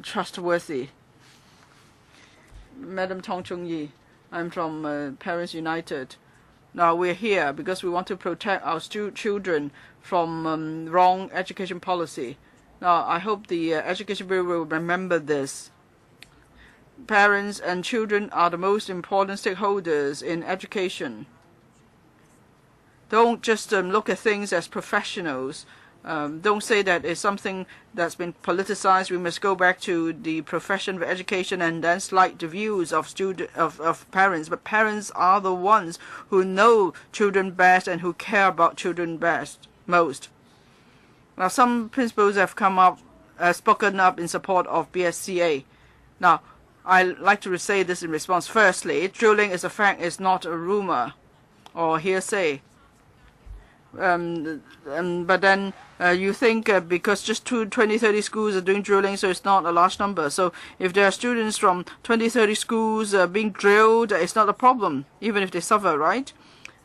trustworthy. Madam Tong Chung-yi, I'm from Parents United. Now we're here because we want to protect our children from wrong education policy. Now I hope the Education Bureau will remember this. Parents and children are the most important stakeholders in education. Don't just look at things as professionals. Don't say that it's something that's been politicized. We must go back to the profession of education and then slight the views of parents. But parents are the ones who know children best and who care about children most. Now, some principals have spoken up in support of BSCA. Now, I like to say this in response. Firstly, drilling is a fact. It's not a rumor or hearsay. But then you think because just 20-30 schools are doing drilling, so it's not a large number. So if there are students from 20-30 schools being drilled, it's not a problem, even if they suffer, right?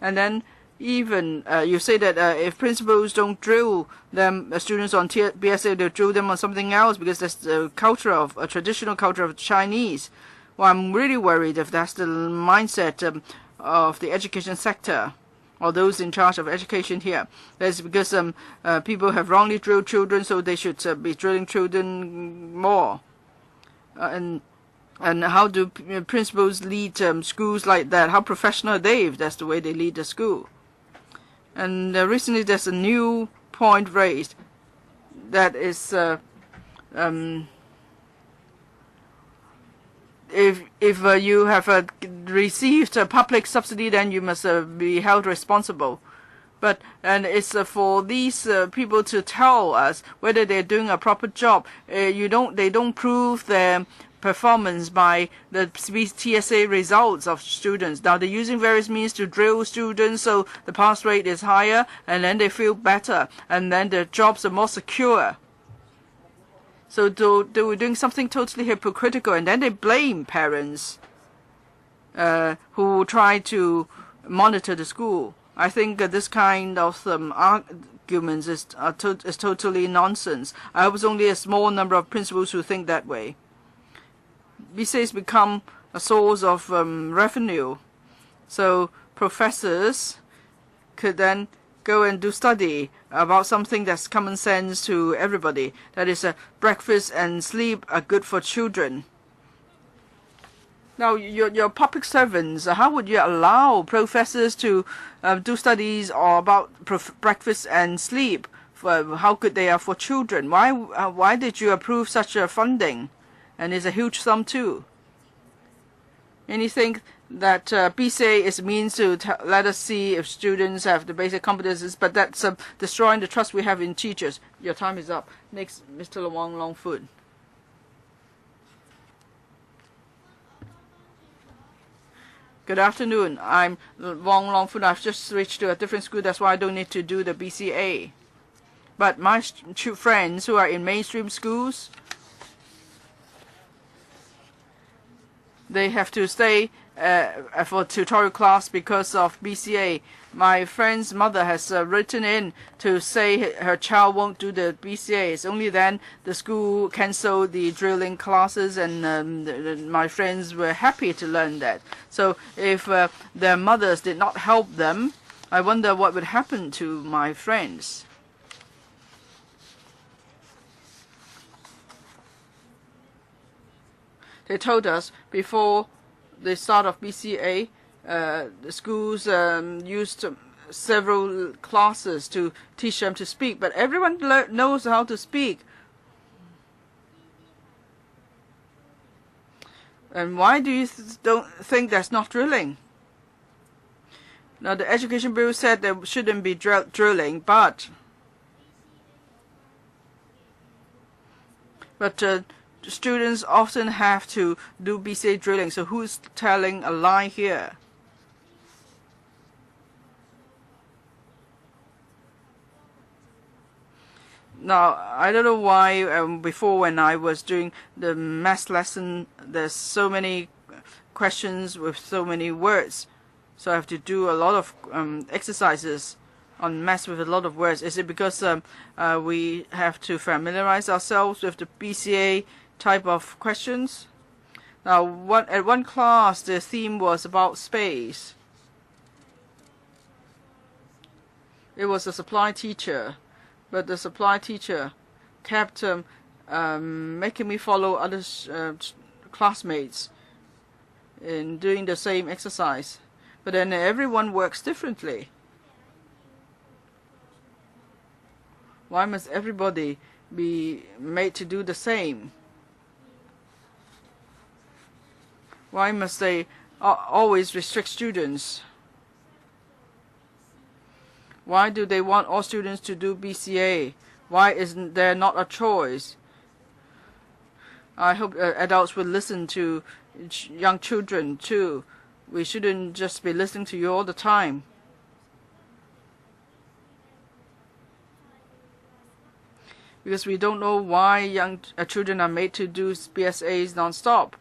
And then even you say that if principals don't drill them, students on BSA, they'll drill them on something else because that's the culture of a traditional culture of Chinese. Well, I'm really worried if that's the mindset of the education sector, or those in charge of education here. That's because people have wrongly drilled children, so they should be drilling children more. And how do principals lead schools like that? How professional are they if that's the way they lead the school? And recently there's a new point raised that is if you have received a public subsidy, then you must be held responsible. And it's for these people to tell us whether they're doing a proper job. They don't prove their performance by the TSA results of students. Now they're using various means to drill students, so the pass rate is higher, and then they feel better, and then their jobs are more secure. So they were doing something totally hypocritical, and then they blame parents who try to monitor the school. I think this kind of arguments is totally nonsense. I hope it's only a small number of principals who think that way. BCAs become a source of revenue. So professors could then go and do study about something that's common sense to everybody. That is, breakfast and sleep are good for children. Now, your public servants, how would you allow professors to do studies or about breakfast and sleep? How good they are for children? Why did you approve such a funding? And it's a huge sum too. And you think that BCA is a means to let us see if students have the basic competences, but that's destroying the trust we have in teachers. Your time is up. Next, Mr. Wong Longfoot. Good afternoon. I'm Wong Longfoot. I've just switched to a different school. That's why I don't need to do the BCA. But my friends who are in mainstream schools, they have to stay for tutorial class because of BCA. My friend's mother has written in to say her child won't do the BCA. It's only then the school canceled the drilling classes, and my friends were happy to learn that. So if their mothers did not help them, I wonder what would happen to my friends. They told us before the start of BCA, the schools used several classes to teach them to speak, but everyone knows how to speak. And why do you don't think that's not drilling? Now, the Education Bureau said there shouldn't be drilling, but students often have to do BCA drilling, so who's telling a lie here? Now, I don't know why before when I was doing the math lesson, there's so many questions with so many words. So I have to do a lot of exercises on math with a lot of words. Is it because we have to familiarize ourselves with the BCA type of questions? Now, at one class, the theme was about space. It was a supply teacher, but the supply teacher kept making me follow other classmates in doing the same exercise. But then everyone works differently. Why must everybody be made to do the same? Why must they always restrict students? Why do they want all students to do BCA? Why isn't there not a choice? I hope adults will listen to young children too. We shouldn't just be listening to you all the time. Because we don't know why young children are made to do BSAs non-stop.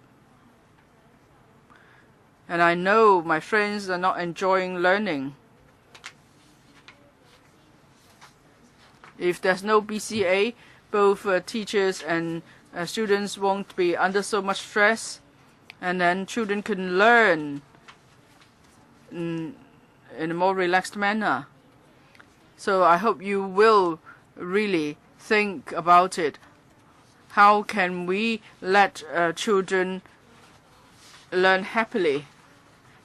And I know my friends are not enjoying learning. If there's no BCA, both teachers and students won't be under so much stress, and then children can learn in a more relaxed manner. So I hope you will really think about it. How can we let children learn happily?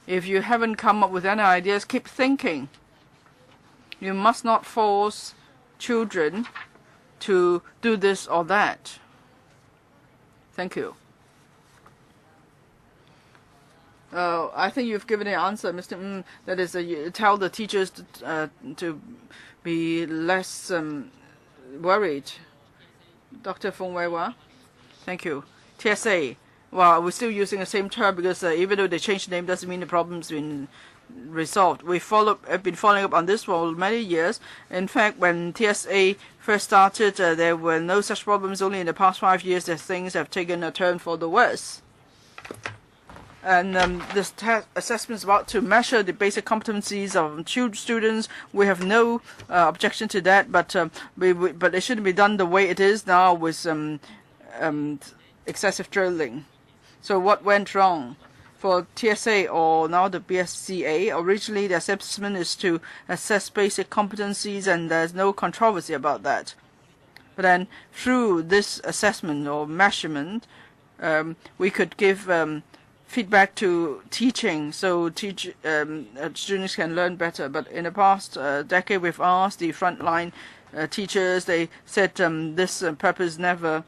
If you haven't come up with any ideas, keep thinking. You must not force children to do this or that. Thank you. I think you've given the answer, Mr. That is, you tell the teachers to be less worried. Dr. Feng Weiwa. Thank you. TSA. Well, we're still using the same term because even though they changed the name, doesn't mean the problem's been resolved. Have been following up on this for many years. In fact, when TSA first started, there were no such problems. Only in the past 5 years that things have taken a turn for the worse. And this assessment is about to measure the basic competencies of students. We have no objection to that, but it shouldn't be done the way it is now with excessive drilling. So what went wrong? For TSA or now the BSCA, originally the assessment is to assess basic competencies and there's no controversy about that. But then through this assessment or measurement, we could give feedback to teaching so students can learn better. But in the past decade, we've asked the frontline teachers, they said this purpose never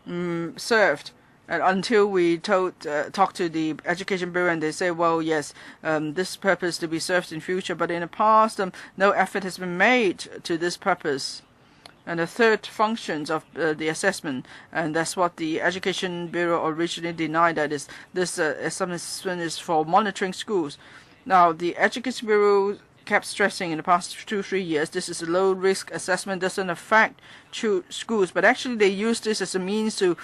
served. And until we talked to the Education Bureau, and they say, well, yes, this purpose to be served in future. But in the past, no effort has been made to this purpose. And the third functions of the assessment, and that's what the Education Bureau originally denied, that is, this assessment is for monitoring schools. Now, the Education Bureau kept stressing in the past 2-3 years, this is a low-risk assessment, doesn't affect schools. But actually, they use this as a means to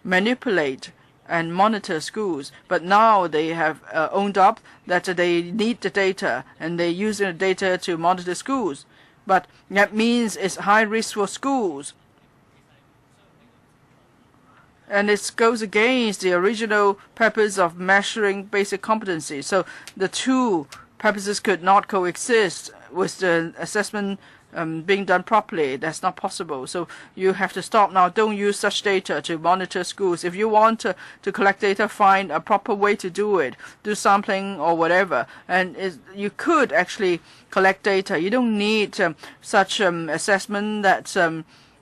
manipulate and monitor schools. But now they have owned up that they need the data, and they're using the data to monitor schools. But that means it's high risk for schools. And it goes against the original purpose of measuring basic competency. So the two purposes could not coexist with the assessment being done properly. That's not possible. So you have to stop now. Don't use such data to monitor schools. If you want to collect data, find a proper way to do it. Do sampling or whatever. And you could actually collect data. You don't need such assessment that's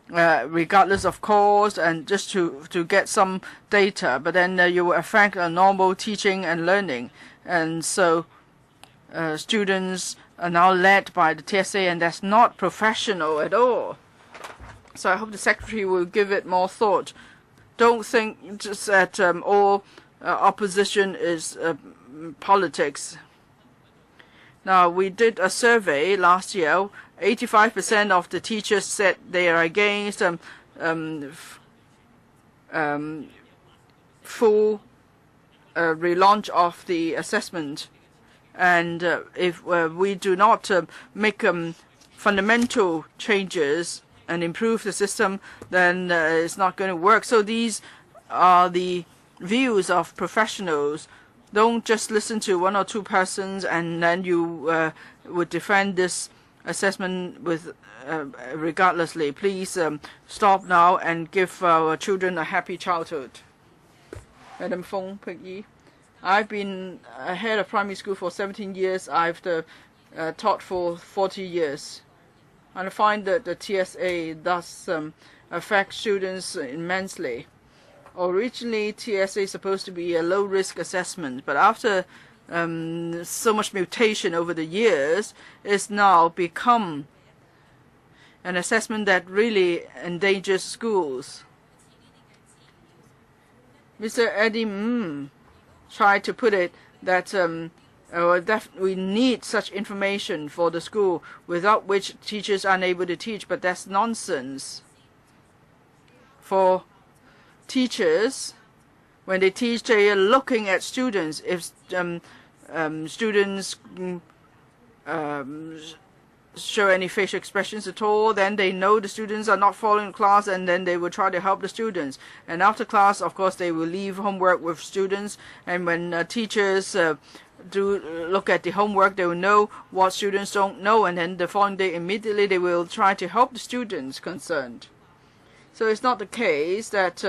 regardless of course and just to get some data. But then you will affect normal teaching and learning. And so students are now led by the TSA, and that's not professional at all. So I hope the Secretary will give it more thought. Don't think just that all opposition is politics. Now, we did a survey last year. 85% of the teachers said they are against full relaunch of the assessment. And if we do not make fundamental changes and improve the system, then it's not going to work. So these are the views of professionals. Don't just listen to one or two persons and then you would defend this assessment with regardlessly. Please stop now and give our children a happy childhood. Madam Fong, Pik-yi. I've been head of primary school for 17 years. I've taught for 40 years. And I find that the TSA does affect students immensely. Originally, TSA is supposed to be a low-risk assessment, but after so much mutation over the years, it's now become an assessment that really endangers schools. Mr. Eddie tried to put it that we need such information for the school, without which teachers are unable to teach, but that's nonsense. For teachers, when they teach, they are looking at students. If students show any facial expressions at all, then they know the students are not following class, and then they will try to help the students. And after class, of course, they will leave homework with students. And when teachers do look at the homework, they will know what students don't know, and then the following day immediately they will try to help the students concerned. So it's not the case that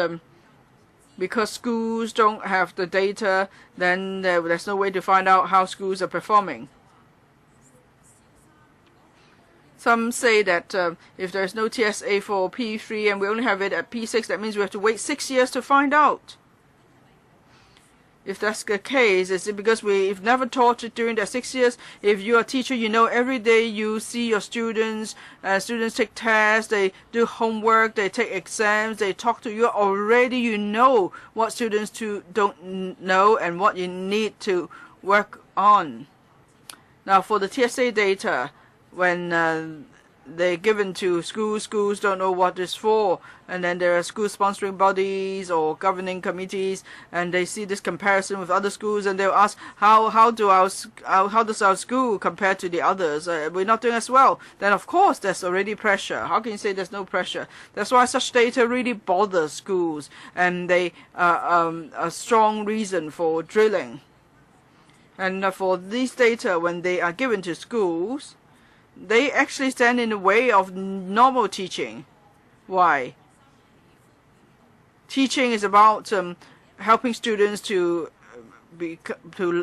because schools don't have the data, then there's no way to find out how schools are performing. Some say that if there's no TSA for P3 and we only have it at P6, that means we have to wait 6 years to find out. If that's the case, is it because we've never taught it during that 6 years? If you're a teacher, you know every day you see your students, students take tests, they do homework, they take exams, they talk to you. Already you know what students don't know and what you need to work on. Now for the TSA data, when they're given to schools. Schools don't know what it's for, and then there are school sponsoring bodies or governing committees, and they see this comparison with other schools, and they'll ask how does our school compare to the others? We're not doing as well. Then of course there's already pressure. How can you say there's no pressure? That's why such data really bothers schools, and they a strong reason for drilling. And for these data, when they are given to schools, they actually stand in the way of normal teaching. Why? Teaching is about helping students to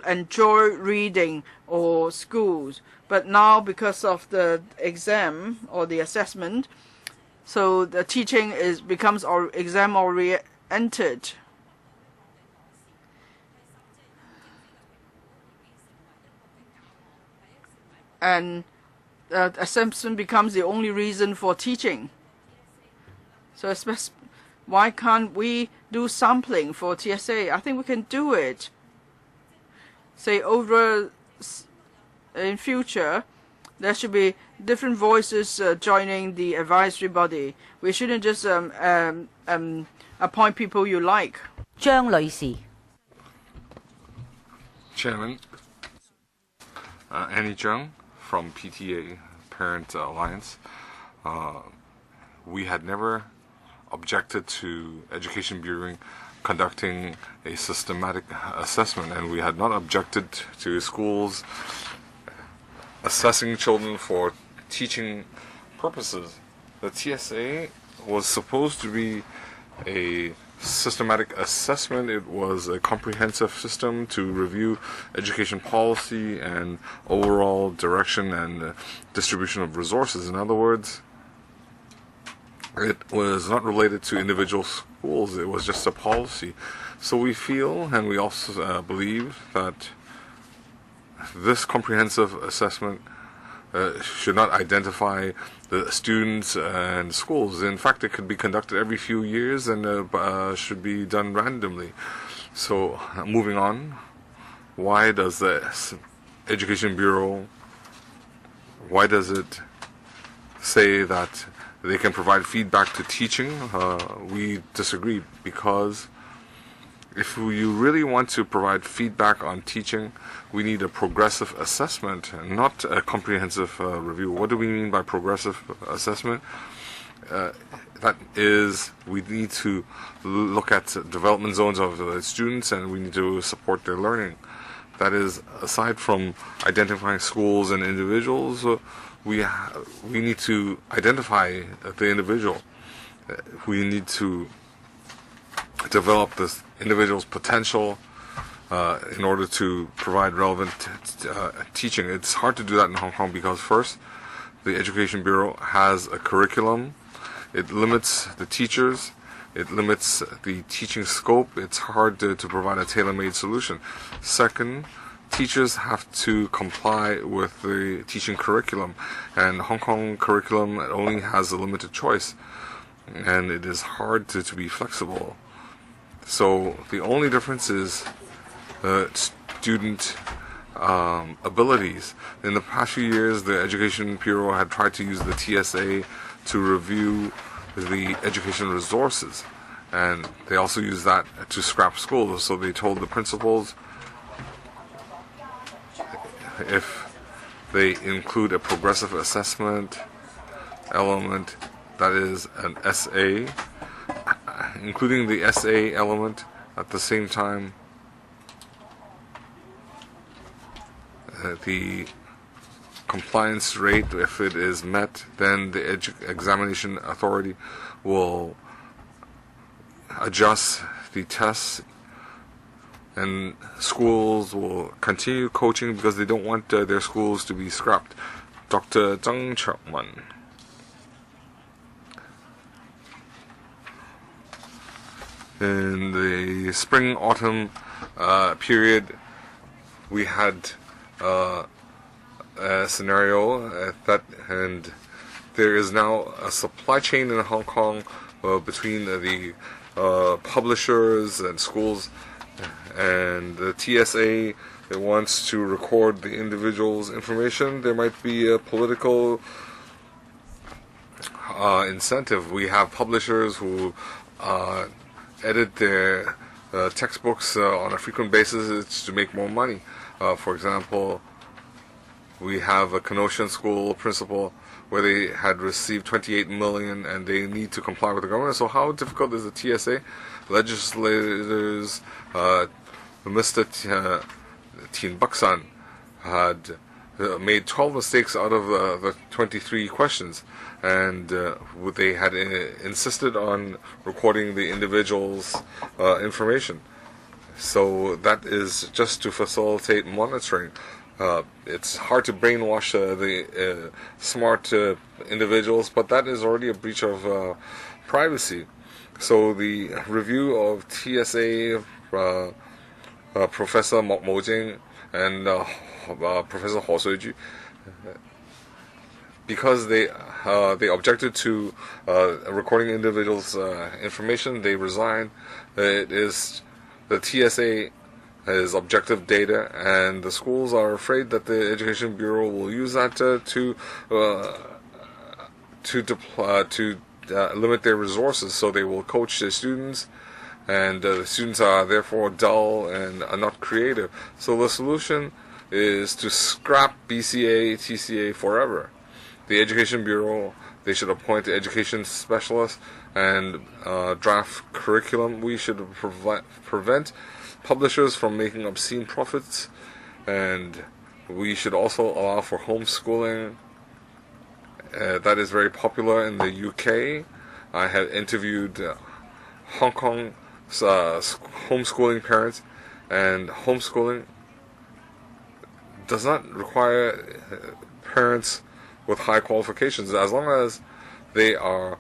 enjoy reading or schools. But now, because of the exam or the assessment, so the teaching becomes exam oriented. And assessment becomes the only reason for teaching. So why can't we do sampling for TSA? I think we can do it. Say in future, there should be different voices joining the advisory body. We shouldn't just appoint people you like. 張女士 Chairman, Annie Zheng from PTA Parent Alliance. We had never objected to Education Bureau conducting a systematic assessment, and we had not objected to schools assessing children for teaching purposes. The TSA was supposed to be a systematic assessment. It was a comprehensive system to review education policy and overall direction and distribution of resources. In other words, it was not related to individual schools. It was just a policy. So we feel, and we also believe, that this comprehensive assessment should not identify the students and schools. In fact, it could be conducted every few years and should be done randomly. So, moving on, why does the Education Bureau, why does it say that they can provide feedback to teaching? We disagree, because if you really want to provide feedback on teaching, we need a progressive assessment, not a comprehensive review. What do we mean by progressive assessment? That is, we need to look at development zones of the students, and we need to support their learning. That is, aside from identifying schools and individuals, we need to identify the individual. We need to develop this individual's potential in order to provide relevant teaching. It's hard to do that in Hong Kong because, first, the Education Bureau has a curriculum. It limits the teachers. It limits the teaching scope. It's hard to provide a tailor-made solution. Second, teachers have to comply with the teaching curriculum, and Hong Kong curriculum only has a limited choice, and it is hard to be flexible. So the only difference is student abilities. In the past few years, the Education Bureau had tried to use the TSA to review the education resources, and they also used that to scrap schools. So they told the principals, if they include a progressive assessment element, that is an SA, including the SA element at the same time, the compliance rate, if it is met, then the examination authority will adjust the tests, and schools will continue coaching because they don't want their schools to be scrapped. Dr. Zhang Qiaoman. In the spring-autumn period, we had a scenario and there is now a supply chain in Hong Kong between the publishers and schools, and the TSA that wants to record the individual's information. There might be a political incentive. We have publishers who edit their textbooks on a frequent basis. It's to make more money. For example, we have a Kenosha school principal where they had received 28 million and they need to comply with the government. So how difficult is the TSA? Legislators, Mr. Tin Baksan had made 12 mistakes out of the 23 questions, and they had insisted on recording the individual's information. So that is just to facilitate monitoring. It's hard to brainwash the smart individuals, but that is already a breach of privacy. So the review of TSA, Professor Mo Jing and Professor Ho Suiju, because they objected to recording individuals' information, they resigned. It is the TSA is objective data, and the schools are afraid that the Education Bureau will use that to limit their resources. So they will coach the students, and the students are therefore dull and are not creative. So the solution is to scrap BCA, TCA forever. The Education Bureau, they should appoint the education specialists and draft curriculum. We should prevent publishers from making obscene profits, and we should also allow for homeschooling. That is very popular in the UK. I have interviewed Hong Kong homeschooling parents, and homeschooling does not require parents with high qualifications, as long as they are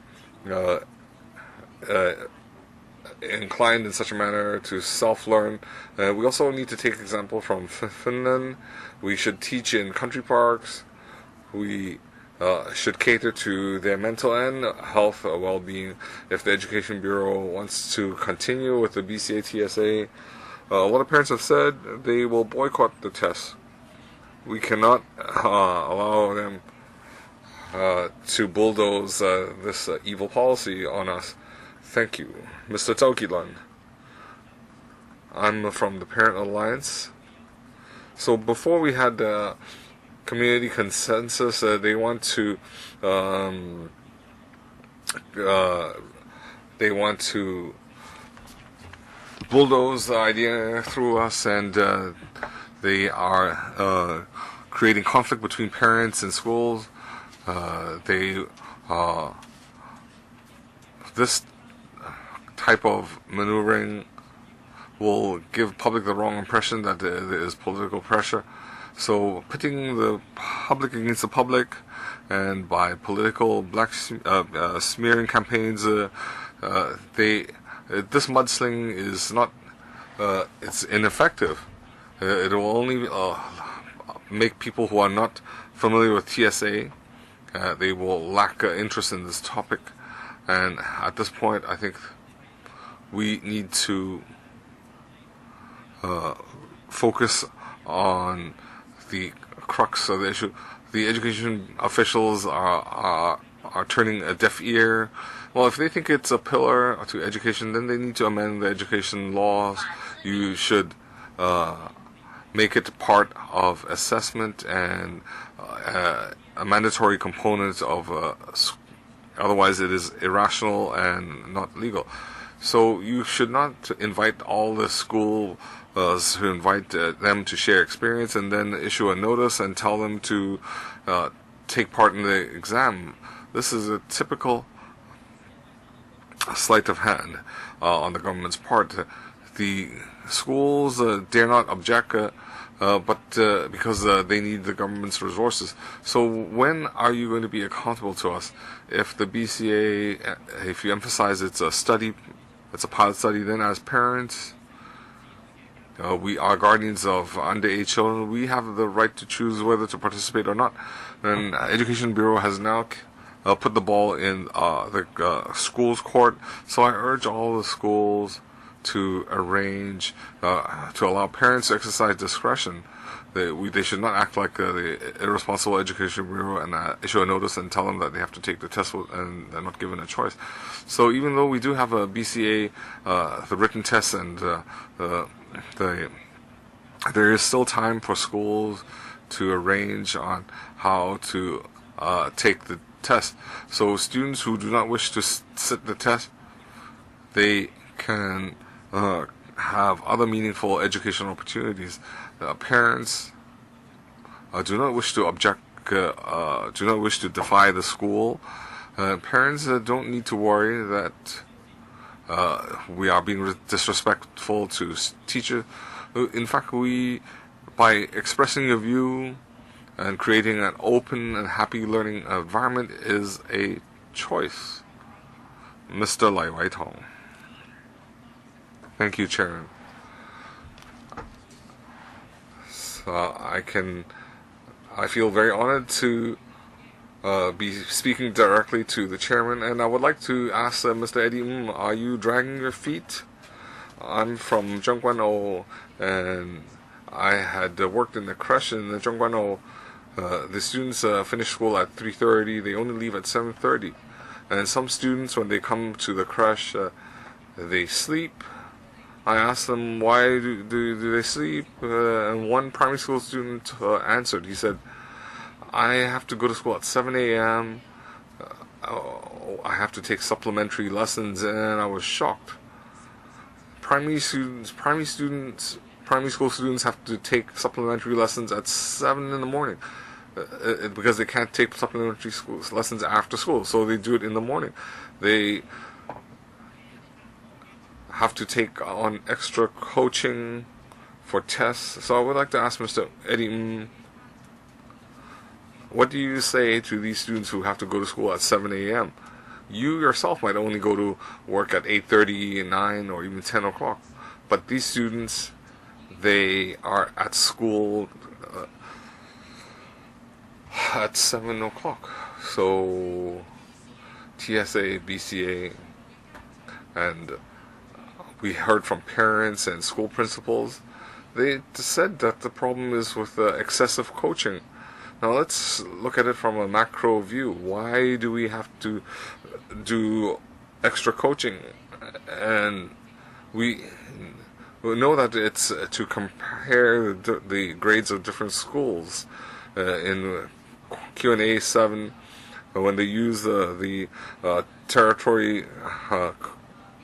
inclined in such a manner to self-learn. We also need to take example from Finland. We should teach in country parks. We should cater to their mental and health well-being. If the Education Bureau wants to continue with the BCA TSA, a lot of parents have said they will boycott the tests. We cannot allow them to bulldoze this evil policy on us. Thank you. Mr. Zhao Gilan. I'm from the Parent Alliance. So before we had community consensus, they want to bulldoze the idea through us, and they are creating conflict between parents and schools. This type of maneuvering will give public the wrong impression that there is political pressure. So pitting the public against the public, and by political smearing campaigns, this mudsling is not, it's ineffective. It will only make people who are not familiar with TSA, they will lack interest in this topic. And at this point, I think we need to focus on the crux of the issue. The education officials are turning a deaf ear. Well, if they think it's a pillar to education, then they need to amend the education laws. You should make it part of assessment and a mandatory component of otherwise it is irrational and not legal. So you should not invite all the schools who invite them to share experience and then issue a notice and tell them to take part in the exam. This is a typical sleight of hand on the government's part. The schools dare not object, but because they need the government's resources. So when are you going to be accountable to us? If the BCA, if you emphasize it's a study, it's a pilot study, then as parents, we are guardians of underage children. We have the right to choose whether to participate or not. And Education Bureau has now put the ball in the schools' court. So I urge all the schools to arrange, to allow parents to exercise discretion. they should not act like the irresponsible education bureau and issue a notice and tell them that they have to take the test and they're not given a choice. So even though we do have a BCA, the written test, and there is still time for schools to arrange on how to take the test. So students who do not wish to sit the test, they can have other meaningful educational opportunities. Parents do not wish to object, do not wish to defy the school. Parents don't need to worry that we are being disrespectful to teachers. In fact, by expressing your view and creating an open and happy learning environment is a choice. Mr. Lai Wai-tong. Thank you, Chairman. I feel very honored to be speaking directly to the Chairman, and I would like to ask Mr. Eddie, are you dragging your feet? I'm from Zhongguan-o, and I had worked in the creche in the Zhongguan-o. The students finish school at 3:30. They only leave at 7:30. And some students, when they come to the creche, they sleep. I asked them why do they sleep, and one primary school student answered. He said, I have to go to school at 7 a.m. I have to take supplementary lessons, and I was shocked. Primary school students have to take supplementary lessons at 7 in the morning because they can't take supplementary lessons after school, so they do it in the morning. They have to take on extra coaching for tests. So I would like to ask Mr. Eddie, what do you say to these students who have to go to school at 7 a.m.? You yourself might only go to work at 8:30, 9, or even 10 o'clock. But these students, they are at school at 7 o'clock. So TSA, BCA, and we heard from parents and school principals. They said that the problem is with excessive coaching. Now let's look at it from a macro view. Why do we have to do extra coaching? And we know that it's to compare the grades of different schools. In Q&A 7, when they use the territory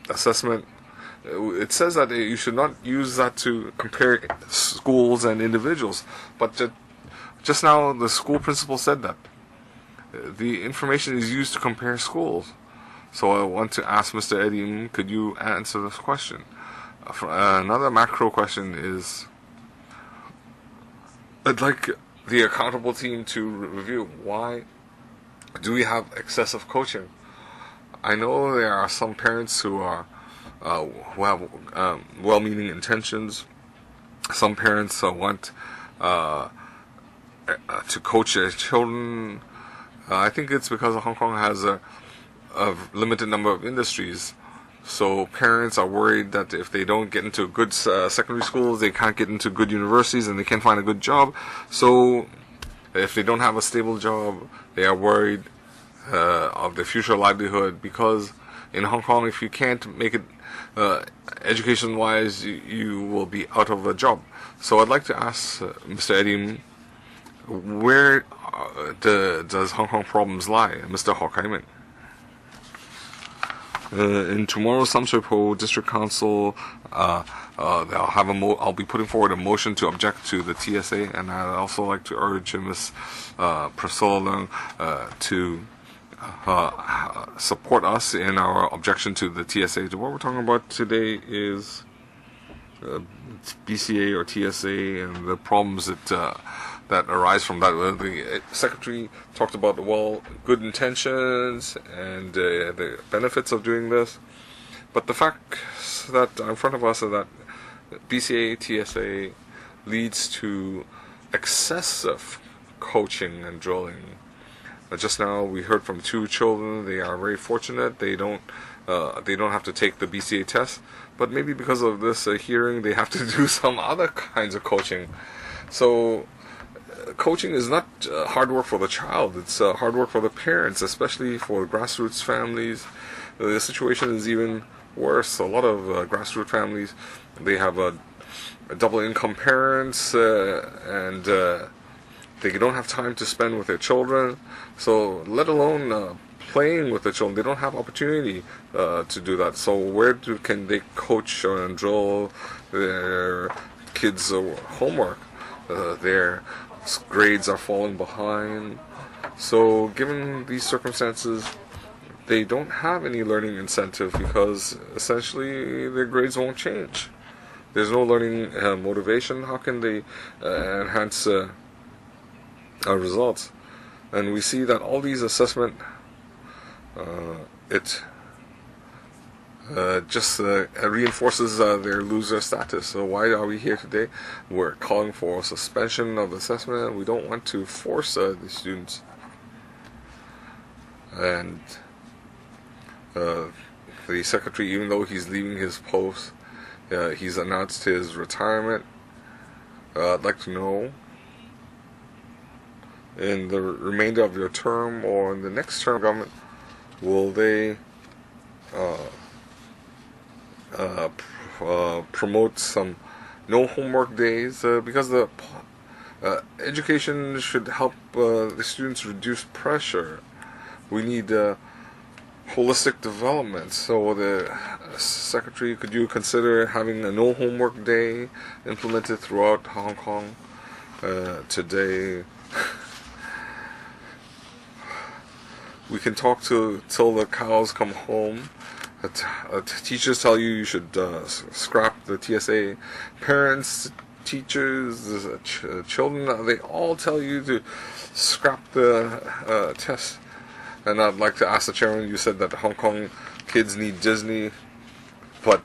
assessment, it says that you should not use that to compare schools and individuals. But just now, the school principal said that the information is used to compare schools. So I want to ask Mr. Eddie, could you answer this question? Another macro question is, I'd like the accountable team to review why do we have excessive coaching. I know there are some parents who have well-meaning intentions. Some parents want to coach their children. I think it's because Hong Kong has a limited number of industries. So parents are worried that if they don't get into good secondary schools, they can't get into good universities and they can't find a good job. So if they don't have a stable job, they are worried of their future livelihood, because in Hong Kong, if you can't make it education-wise, you will be out of a job. So I'd like to ask Mr. Eddie, where does Hong Kong problems lie? Mr. Ho Kai-min. In tomorrow's Sam Shui Po District Council, I'll be putting forward a motion to object to the TSA, and I'd also like to urge Ms. Priscilla Leung to support us in our objection to the TSA. What we're talking about today is BCA or TSA and the problems that arise from that. The Secretary talked about good intentions and the benefits of doing this, but the facts that are in front of us are that BCA, TSA leads to excessive coaching and drilling. Just now we heard from 2 children. They are very fortunate. They don't have to take the BCA test, but maybe because of this hearing, they have to do some other kinds of coaching. So coaching is not hard work for the child, it's hard work for the parents, especially for grassroots families. The situation is even worse. A lot of grassroots families, they have a double income parents, and they don't have time to spend with their children. So let alone playing with the children, they don't have opportunity to do that. So where can they coach and drill their kids' homework? Their grades are falling behind. So given these circumstances, they don't have any learning incentive because essentially their grades won't change. There's no learning motivation. How can they enhance our results? And we see that all these assessment, it just reinforces their loser status. So why are we here today? We're calling for suspension of assessment. We don't want to force the students. And the secretary, even though he's leaving his post, he's announced his retirement. I'd like to know, in the remainder of your term or in the next term of government, will they promote some no homework days? Because the education should help the students reduce pressure. We need holistic development. So the secretary, could you consider having a no homework day implemented throughout Hong Kong today? We can talk till the cows come home. Teachers tell you should scrap the TSA. Parents, teachers, children, they all tell you to scrap the test. And I'd like to ask the chairman, you said that Hong Kong kids need Disney, but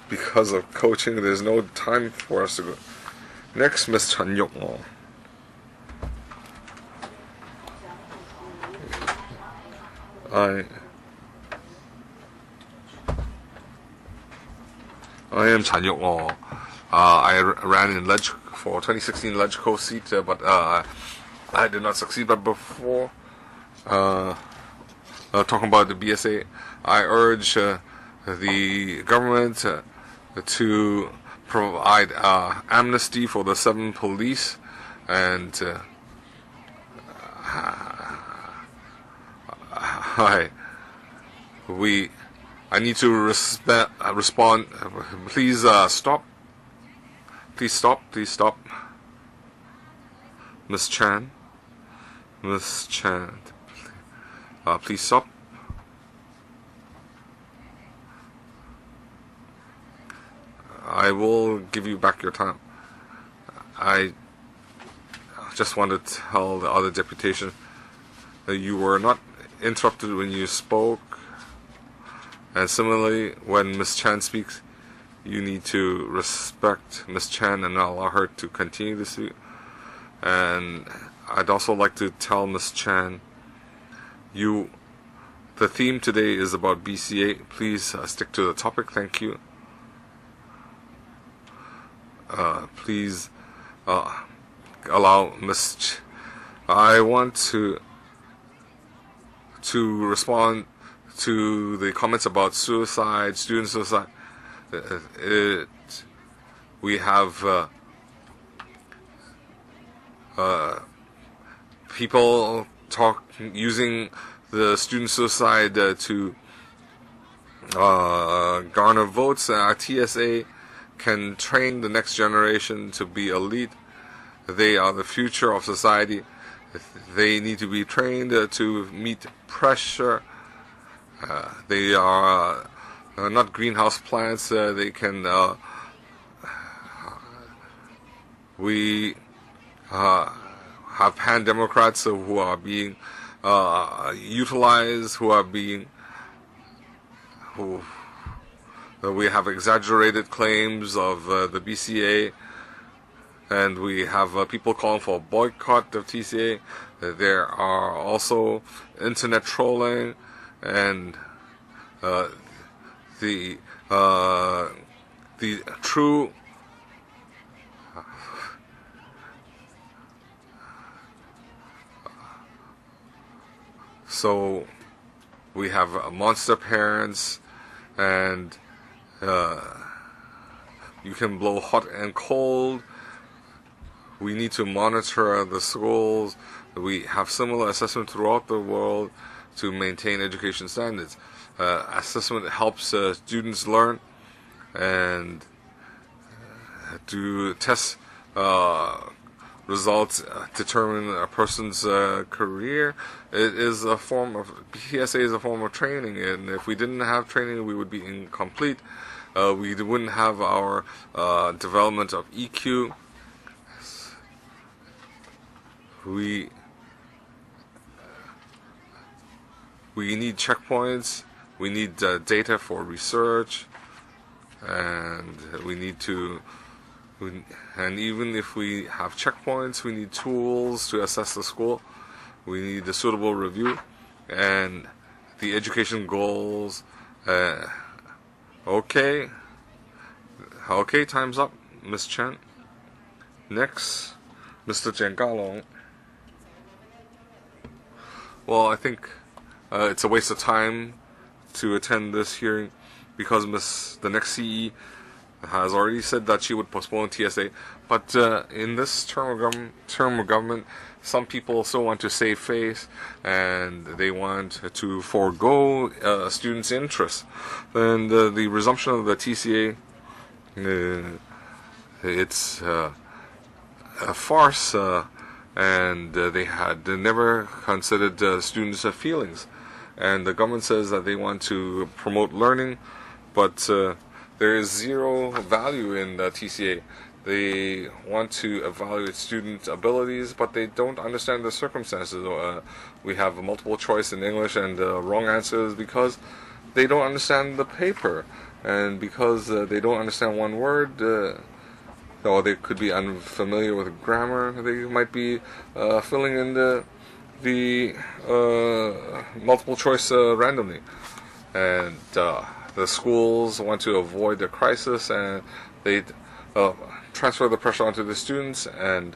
because of coaching, there's no time for us to go. Next, Ms. Chen Yuk-mo. I am Chan Yuk-mo. I ran in for 2016 Legco seat, but I did not succeed. But before talking about the BSA, I urge the government to provide amnesty for the 7 police, and I need to respond. Please stop. Please stop. Please stop. Miss Chan. Miss Chan. Please stop. I will give you back your time. I just want to tell the other deputation that you were not interrupted when you spoke. And similarly, when Ms. Chan speaks, you need to respect Ms. Chan and not allow her to continue to speak. And I'd also like to tell Ms. Chan, the theme today is about BCA. Please stick to the topic. Thank you. Please allow Ms. I want to respond to the comments about suicide, student suicide. We have people using the student suicide to garner votes. TSA can train the next generation to be elite. They are the future of society. They need to be trained to meet pressure. They are not greenhouse plants. They can. We have pan-democrats who are being utilized, we have exaggerated claims of the BCA, and we have people calling for a boycott of TCA. There are also internet trolling, and the true So we have monster parents, and you can blow hot and cold. We need to monitor the schools. We have similar assessment throughout the world to maintain education standards. Assessment helps students learn, and to test results determine a person's career. It is a form of PSA is a form of training, and if we didn't have training, we would be incomplete. We wouldn't have our development of EQ. We need checkpoints. We need data for research, and we need to. And even if we have checkpoints, we need tools to assess the school. We need a suitable review and the education goals. Okay, time's up, Ms. Chen. Next, Mr. Jian Galong. Well, I think it's a waste of time to attend this hearing because the next CE has already said that she would postpone TSA. But in this term of government, some people still want to save face, and they want to forego students' interests. And the resumption of the TCA, it's a farce, and they had never considered students' feelings. And the government says that they want to promote learning, but there is zero value in the TCA. They want to evaluate student abilities, but they don't understand the circumstances. We have multiple choice in English and wrong answers because they don't understand the paper, and because they don't understand one word, or they could be unfamiliar with grammar. They might be filling in the multiple choice randomly, and the schools want to avoid the crisis, and they transfer the pressure onto the students, and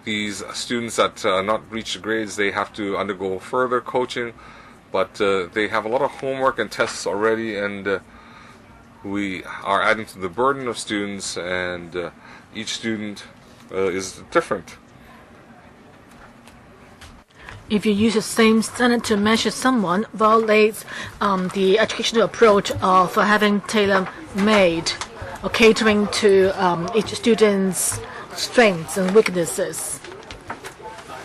these students that not reach grades, they have to undergo further coaching, but they have a lot of homework and tests already, and we are adding to the burden of students, and each student is different. If you use the same standard to measure someone, violates the educational approach of having tailor-made or catering to each student's strengths and weaknesses.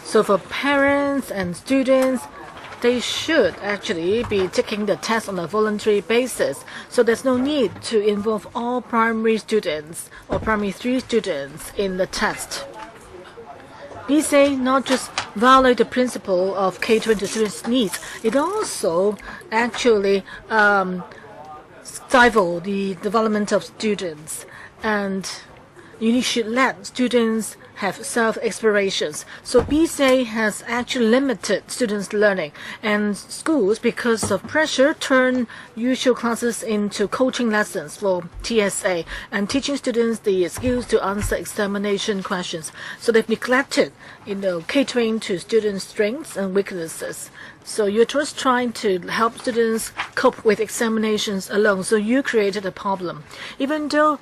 So for parents and students, they should actually be taking the test on a voluntary basis. So there's no need to involve all primary students or primary 3 students in the test. BCA not just violate the principle of catering to students' needs, it also actually stifle the development of students, and you should let students have self-explorations. So BCA has actually limited students' learning, and schools, because of pressure, turn usual classes into coaching lessons for TSA and teaching students the skills to answer examination questions. So they've neglected, catering to students' strengths and weaknesses. So you're just trying to help students cope with examinations alone. So you created a problem. Even though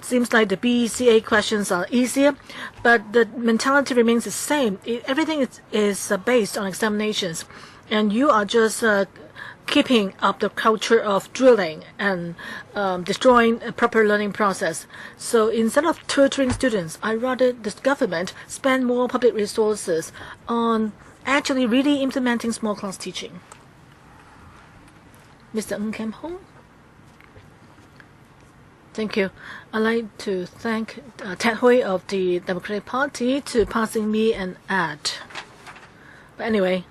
seems like the BCA questions are easier, but the mentality remains the same. Everything is based on examinations, and you are just keeping up the culture of drilling and destroying a proper learning process. So instead of tutoring students, I'd rather the government spend more public resources on actually really implementing small class teaching. Mr. Ng Kem Hong. Thank you. I'd like to thank Ted Hui of the Democratic Party to passing me an ad. But anyway,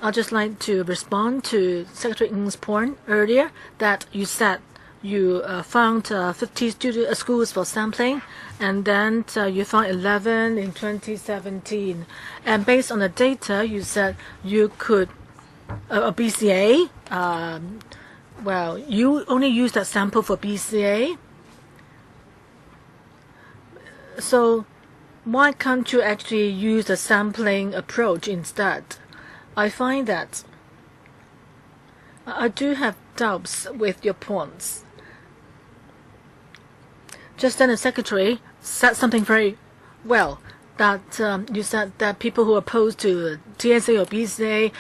I'd just like to respond to Secretary Ng's point earlier that you said you found 50 schools for sampling, and then you found 11 in 2017. And based on the data, you said you could, BCA, well, you only use that sample for BCA. So why can't you actually use a sampling approach instead? I find that I do have doubts with your points. Just then the secretary said something very well, that you said that people who are opposed to TSA or BCA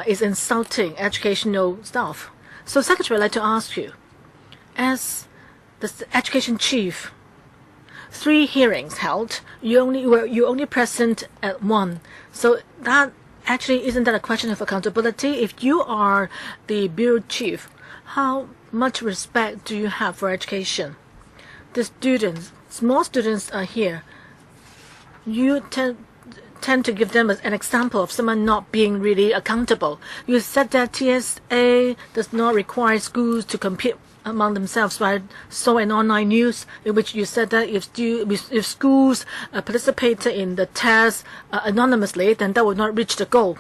is insulting educational staff. So, Secretary, I'd like to ask you, as the education chief, 3 hearings held, you only present at 1. So that actually isn't that a question of accountability? If you are the bureau chief, how much respect do you have for education? The students, small students are here. You tend to give them an example of someone not being really accountable. You said that TSA does not require schools to compete among themselves. So I saw an online news in which you said that if schools participated in the test anonymously, then that would not reach the goal.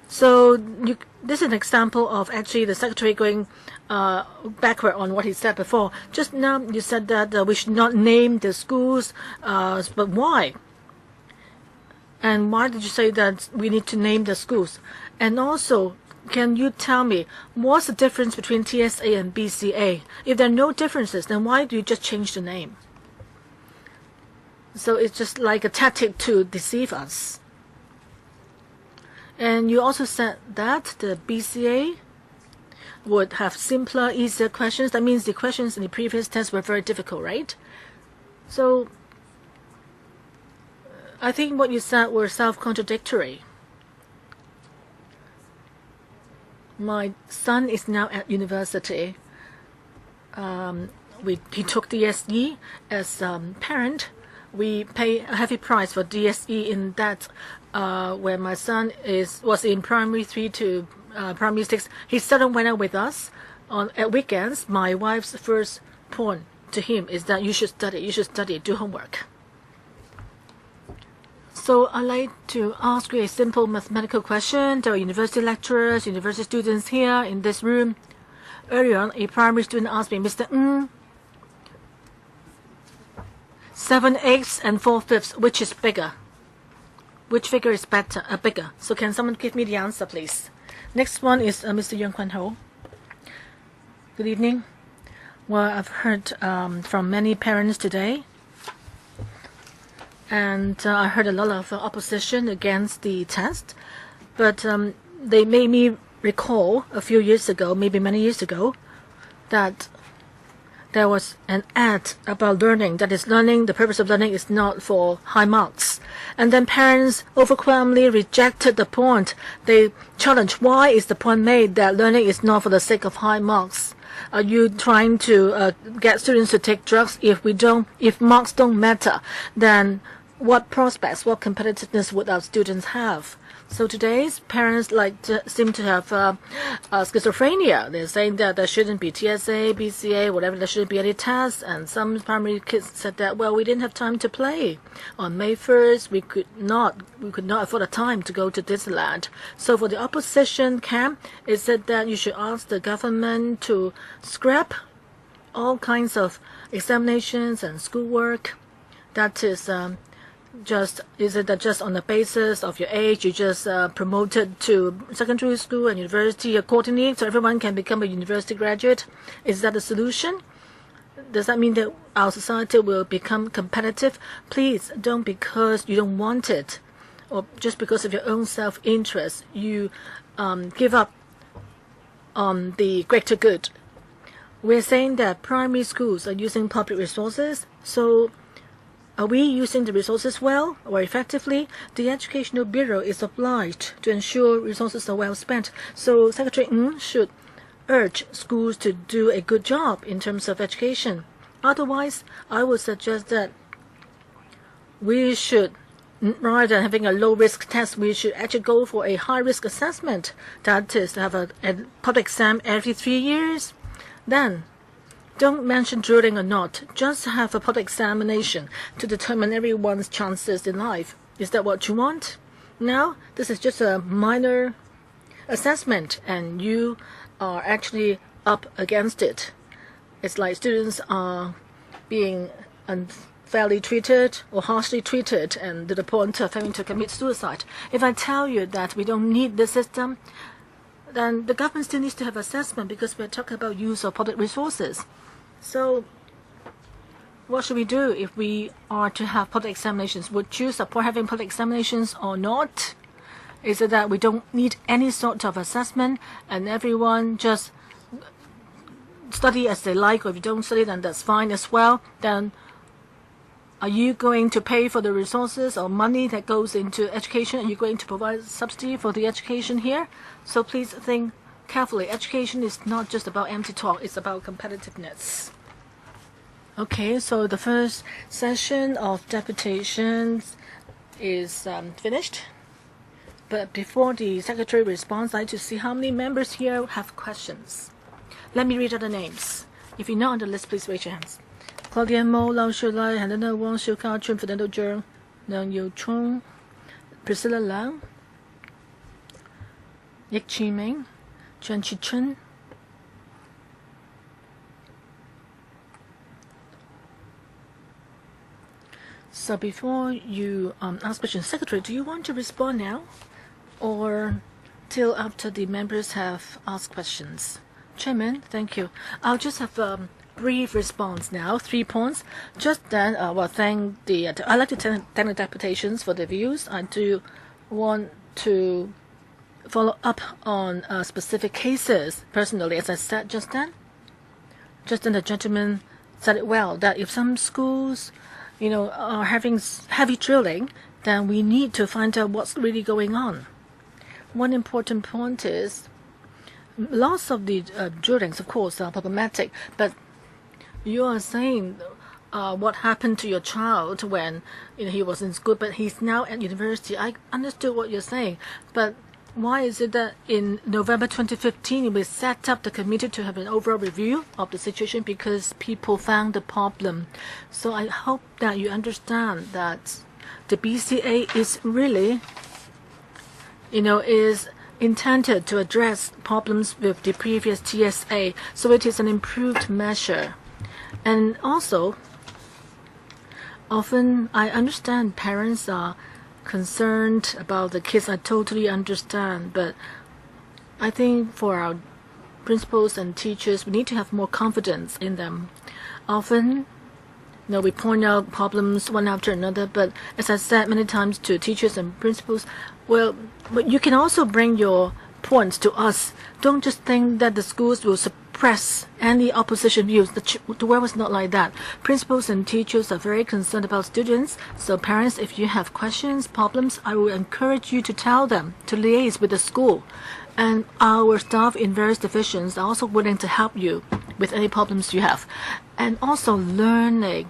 So this is an example of actually the secretary going backward on what he said before. Just now you said that we should not name the schools, but why? And why did you say that we need to name the schools? And also, can you tell me what's the difference between TSA and BCA? If there are no differences, then why do you just change the name? So it's just like a tactic to deceive us. And you also said that the BCA would have simpler, easier questions. That means the questions in the previous test were very difficult, right? So I think what you said were self-contradictory. My son is now at university. He took DSE as parent. We pay a heavy price for DSE in that when my son was in primary 3 to primary 6. He seldom went out with us at weekends. My wife's first point to him is that you should study, do homework. So I'd like to ask you a simple mathematical question. There are university lecturers, university students here in this room. Earlier on, a primary student asked me, Mr. 7/8 and 4/5, which is bigger? Which figure is bigger? So can someone give me the answer, please? Next one is Mr. Yang Kwan-ho. Good evening. Well, I've heard from many parents today. And I heard a lot of opposition against the test, but they made me recall a few years ago, maybe many years ago, that there was an ad about learning. That is, the purpose of learning is not for high marks. And then parents overwhelmingly rejected the point. They challenged, why is the point made that learning is not for the sake of high marks? Are you trying to get students to take drugs? If marks don't matter, then what prospects, what competitiveness would our students have? So today's parents seem to have schizophrenia. They're saying that there shouldn't be TSA, BCA, whatever. There shouldn't be any tests. And some primary kids said that, well, we didn't have time to play. On May 1st, we could not afford the time to go to Disneyland. So for the opposition camp, it said that you should ask the government to scrap all kinds of examinations and schoolwork. That is just on the basis of your age, you just promoted to secondary school and university accordingly, so everyone can become a university graduate? Is that the solution? Does that mean that our society will become competitive? Please don't, because you don't want it, or just because of your own self-interest, you give up on the greater good. We're saying that primary schools are using public resources, so are we using the resources well or effectively? The Educational Bureau is obliged to ensure resources are well spent. So Secretary Ng should urge schools to do a good job in terms of education. Otherwise, I would suggest that we should, rather than having a low-risk test, we should actually go for a high-risk assessment. That is, to have a public exam every 3 years. Then, don't mention drilling or not. Just have a public examination to determine everyone's chances in life. Is that what you want? Now, this is just a minor assessment, and you are actually up against it. It's like students are being unfairly treated or harshly treated and to the point of having to commit suicide. If I tell you that we don't need this system, then the government still needs to have assessment because we're talking about use of public resources. So what should we do if we are to have public examinations? Would you support having public examinations or not? Is it that we don't need any sort of assessment and everyone just study as they like, or if you don't study then that's fine as well? Then are you going to pay for the resources or money that goes into education? Are you going to provide subsidy for the education here? So please think carefully. Education is not just about empty talk, it's about competitiveness. Okay, so the first session of deputations is finished. But before the secretary responds, I'd like to see how many members here have questions. Let me read out the names. If you're not on the list, please raise your hands. Claudia Mo, Lau Shulai, Helena Wong, Xiu Kao Chun, Fernando Zheng, Liang Yu Chung, Priscilla Lang, Yik Chi Ming, Chen Chi Chun. So before you ask questions, Secretary, do you want to respond now or till after the members have asked questions? Chairman, thank you. I'll just have a brief response now, 3 points. Just then, I'd like to thank the deputations for their views. I do want to follow up on specific cases personally, as I said just then. Just then the gentleman said it well, that if some schools are having heavy drilling, then we need to find out what's really going on. One important point is lots of the drillings, of course, are problematic, but you are saying what happened to your child when he was in school, but he's now at university. I understood what you're saying, but why is it that in November 2015 we set up the committee to have an overall review of the situation because people found the problem? So I hope that you understand that the BCA is really, is intended to address problems with the previous TSA. So it is an improved measure. And also, often I understand parents are concerned about the kids. I totally understand, but I think for our principals and teachers, we need to have more confidence in them. Often, we point out problems one after another, but as I said many times to teachers and principals, but you can also bring your points to us. Don't just think that the schools will suppress any opposition views. The world is not like that. Principals and teachers are very concerned about students. So parents, if you have questions, problems, I will encourage you to tell them, to liaise with the school. And our staff in various divisions are also willing to help you with any problems you have. And also learning.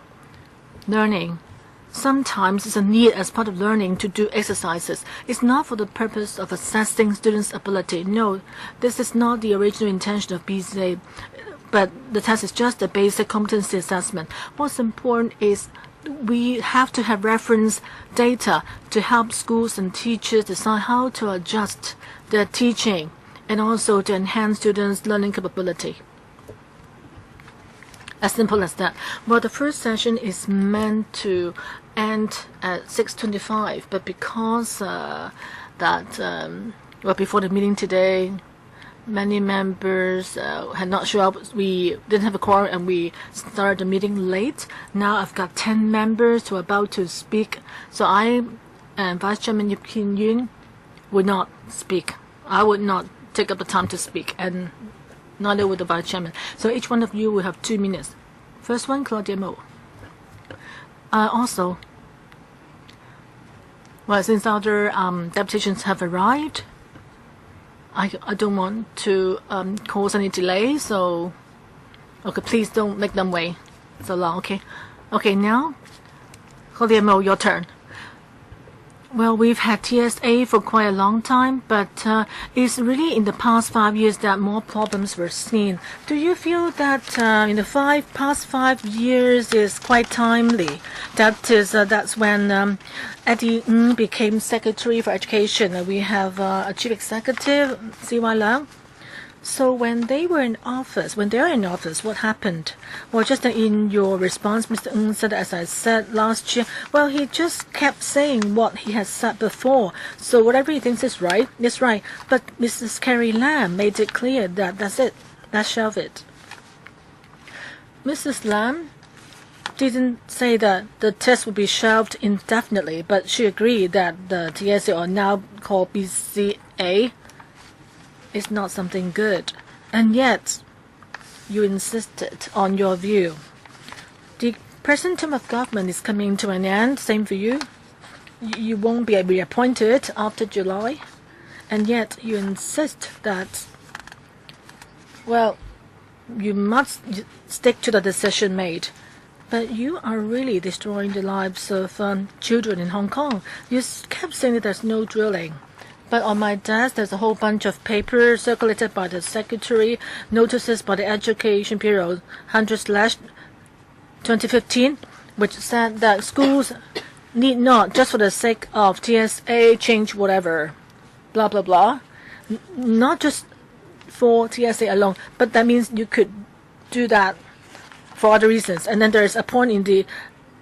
Sometimes it's a need as part of learning to do exercises. It's not for the purpose of assessing students' ability. No, this is not the original intention of BCA, but the test is just a basic competency assessment. What's important is we have to have reference data to help schools and teachers decide how to adjust their teaching and also to enhance students' learning capability. As simple as that. Well, the first session is meant to end at 6:25, but because before the meeting today, many members had not shown up. We didn't have a quorum and we started the meeting late. Now I've got 10 members who are about to speak. So I and Vice Chairman Yip Kin Yun would not speak. I would not take up the time to speak, and neither would the Vice Chairman. So each one of you will have 2 minutes. First one, Claudia Mo. Also, since other deputations have arrived, I don't want to cause any delay, so please don't make them wait so long, okay? Okay, now, Claudia Mo, your turn. Well, we've had TSA for quite a long time, but it's really in the past 5 years that more problems were seen. Do you feel that in the past 5 years is quite timely? That's when Eddie Ng became Secretary for Education. We have a Chief Executive, C.Y. Leung. So when they are in office, what happened? Well, just in your response, Mr. Ng said, as I said last year, well, he just kept saying what he has said before. So whatever he thinks is right. But Mrs. Carrie Lam made it clear that that's it. Let's shelve it. Mrs. Lam didn't say that the test will be shelved indefinitely, but she agreed that the TSA, or now called BCA, is not something good. And yet, you insisted on your view. The present term of government is coming to an end. Same for you. You won't be reappointed after July. And yet, you insist that, well, you must stick to the decision made. But you are really destroying the lives of children in Hong Kong. You kept saying that there's no drilling. But on my desk, there's a whole bunch of papers circulated by the Secretary, notices by the Education Bureau 100/2015, which said that schools need not, just for the sake of TSA, change whatever, blah, blah, blah. Not just for TSA alone, but that means you could do that for other reasons. And then there's a point in the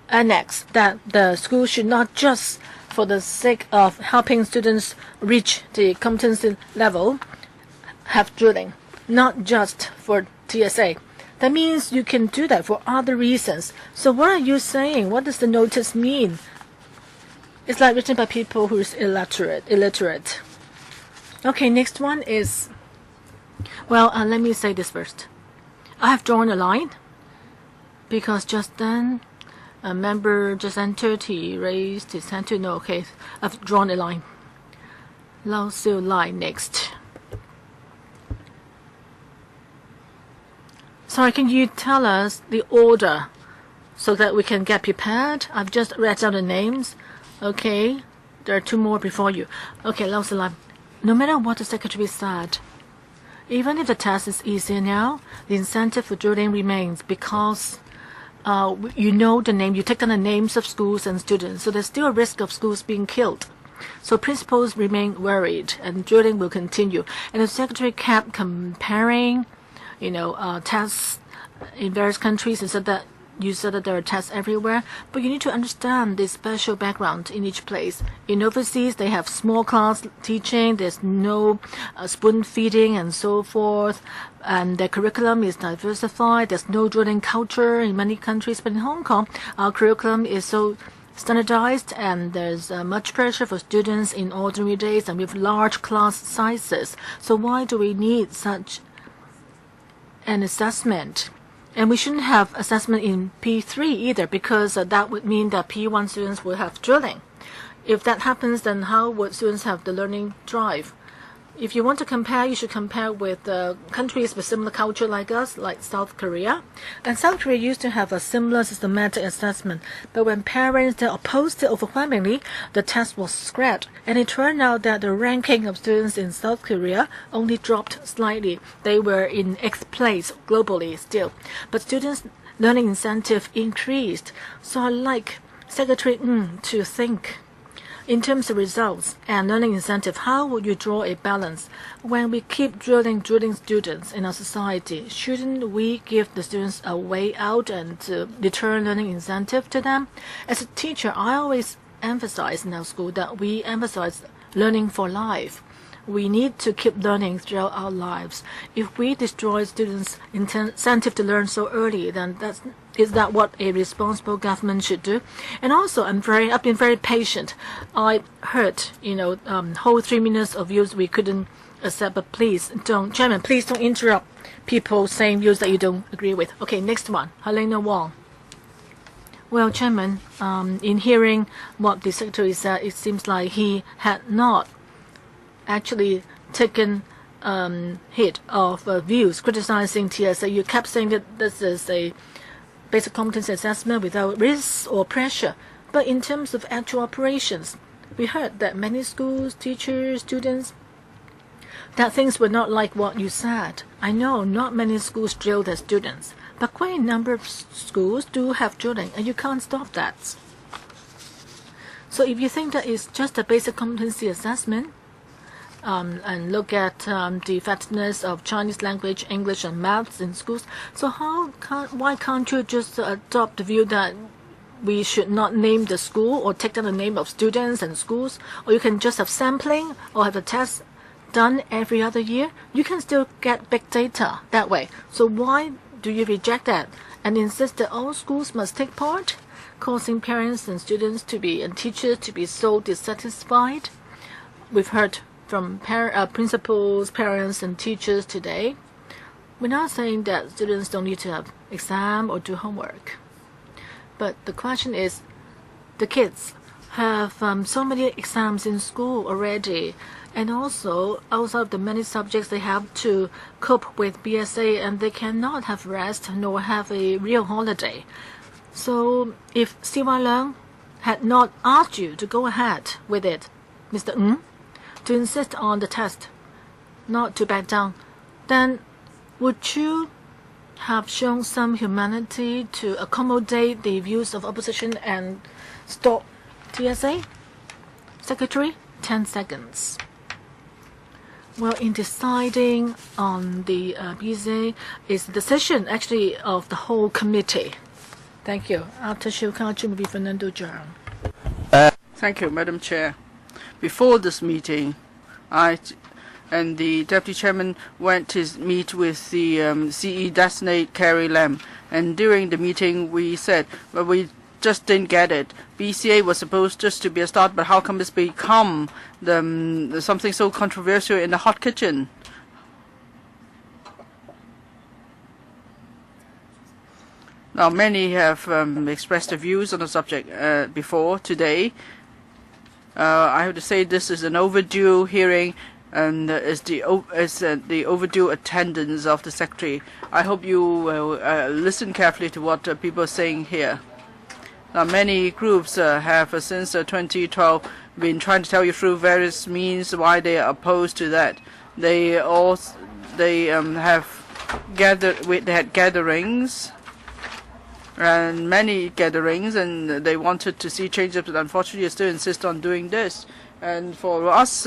annex that the school should not just for the sake of helping students reach the competency level, have drilling, not just for TSA. That means you can do that for other reasons. So what are you saying? What does the notice mean? It's like written by people who is illiterate. Okay, next one is, well, let me say this first. I have drawn a line because just then a member just entered, he raised his hand to no. Okay, I've drawn a line. Lao Siu line next. Sorry, can you tell us the order so that we can get prepared? I've just read out the names. Okay, there are two more before you. Okay, Lao Siu line. No matter what the Secretary said, even if the test is easier now, the incentive for drilling remains because you know the name, you take down the names of schools and students, so there's still a risk of schools being killed. So principals remain worried, and drilling will continue. And the Secretary kept comparing, tests in various countries, and said that you said that there are tests everywhere, but you need to understand the special background in each place. In overseas, they have small class teaching, there's no spoon feeding and so forth, and their curriculum is diversified, there's no drilling culture in many countries, but in Hong Kong, our curriculum is so standardized, and there's much pressure for students in ordinary days and with large class sizes. So why do we need such an assessment? And we shouldn't have assessment in P3 either, because that would mean that P1 students will have drilling. If that happens, then how would students have the learning drive? If you want to compare, you should compare with countries with similar culture like us, like South Korea. And South Korea used to have a similar systematic assessment. But when parents opposed it overwhelmingly, the test was scrapped. And it turned out that the ranking of students in South Korea only dropped slightly. They were in 8th place globally still. But students' learning incentive increased. So I'd like Secretary Ng to think in terms of results and learning incentive. How would you draw a balance? When we keep drilling students in our society, shouldn't we give the students a way out and return learning incentive to them? As a teacher, I always emphasize in our school that we emphasize learning for life. We need to keep learning throughout our lives. If we destroy students' incentive to learn so early, then is that what a responsible government should do? And also, I've been very patient. I heard, whole 3 minutes of views we couldn't accept, but please don't, Chairman, please don't interrupt people saying views that you don't agree with. Okay, next one, Helena Wong. Well, Chairman, in hearing what the Secretary said, it seems like he had not actually taken hit of views criticizing TSA. You kept saying that this is a basic competency assessment without risk or pressure. But in terms of actual operations, we heard that many schools, teachers, students, that things were not like what you said. I know not many schools drill their students, but quite a number of schools do have drilling, and you can't stop that. So if you think that it's just a basic competency assessment, and look at the effectiveness of Chinese language, English, and maths in schools. So why can't you just adopt the view that we should not name the school or take down the name of students and schools, or you can just have sampling or have a test done every other year? You can still get big data that way. So why do you reject that and insist that all schools must take part, causing parents and students and teachers to be so dissatisfied? We've heard from principals, parents, and teachers today. We're not saying that students don't need to have exam or do homework. But the question is, the kids have so many exams in school already, and also outside of the many subjects they have to cope with BSA, and they cannot have rest nor have a real holiday. So if CY Leung had not asked you to go ahead with it, Mr. Ng, to insist on the test, not to back down, then would you have shown some humanity to accommodate the views of opposition and stop TSA? Secretary, 10 seconds. Well, in deciding on the BSA is the decision actually of the whole committee. Thank you. After Shiu Kao-chun will be Fernando Zhang. Thank you, Madam Chair. Before this meeting, I and the Deputy Chairman went to meet with the CE designate Carrie Lam. And during the meeting, we said, well, we just didn't get it. BCA was supposed just to be a start, but how come it's become something so controversial in the hot kitchen? Now, many have expressed their views on the subject before today. I have to say this is an overdue hearing, and is the overdue attendance of the Secretary. I hope you will listen carefully to what people are saying here. Now, many groups have since 2012 been trying to tell you through various means why they are opposed to that. They had gatherings. And many gatherings, and they wanted to see changes, but unfortunately they still insist on doing this. And for us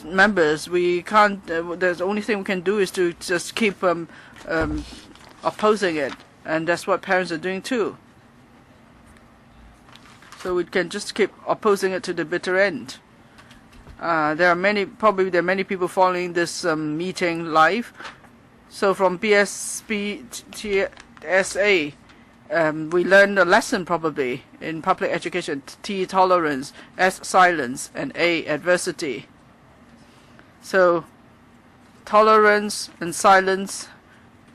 members, we can't. The only thing we can do is to just keep opposing it, and that's what parents are doing too. So we can just keep opposing it to the bitter end. There are many people following this meeting live. So from BSPTSA. We learned a lesson probably in public education: T, tolerance; S, silence; and A, adversity. So tolerance and silence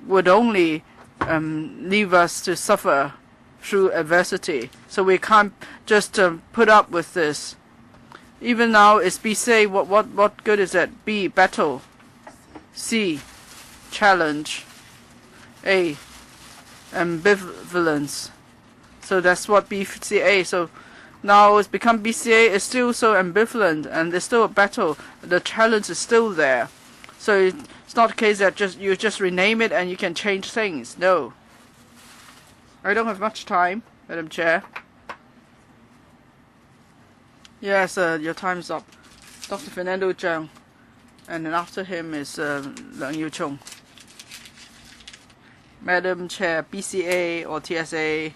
would only leave us to suffer through adversity. So we can't just put up with this. Even now, it's B, say what good is that? B, battle; C, challenge; A, ambivalence. So that's what BCA. So now it's become BCA is still so ambivalent, and there's still a battle. The challenge is still there. So it's not the case that you just rename it and you can change things. No. I don't have much time, Madam Chair. Yes, your time's up. Dr. Fernando Zhang, and then after him is Leung Yiu-chung. Madam Chair, BCA or TSA?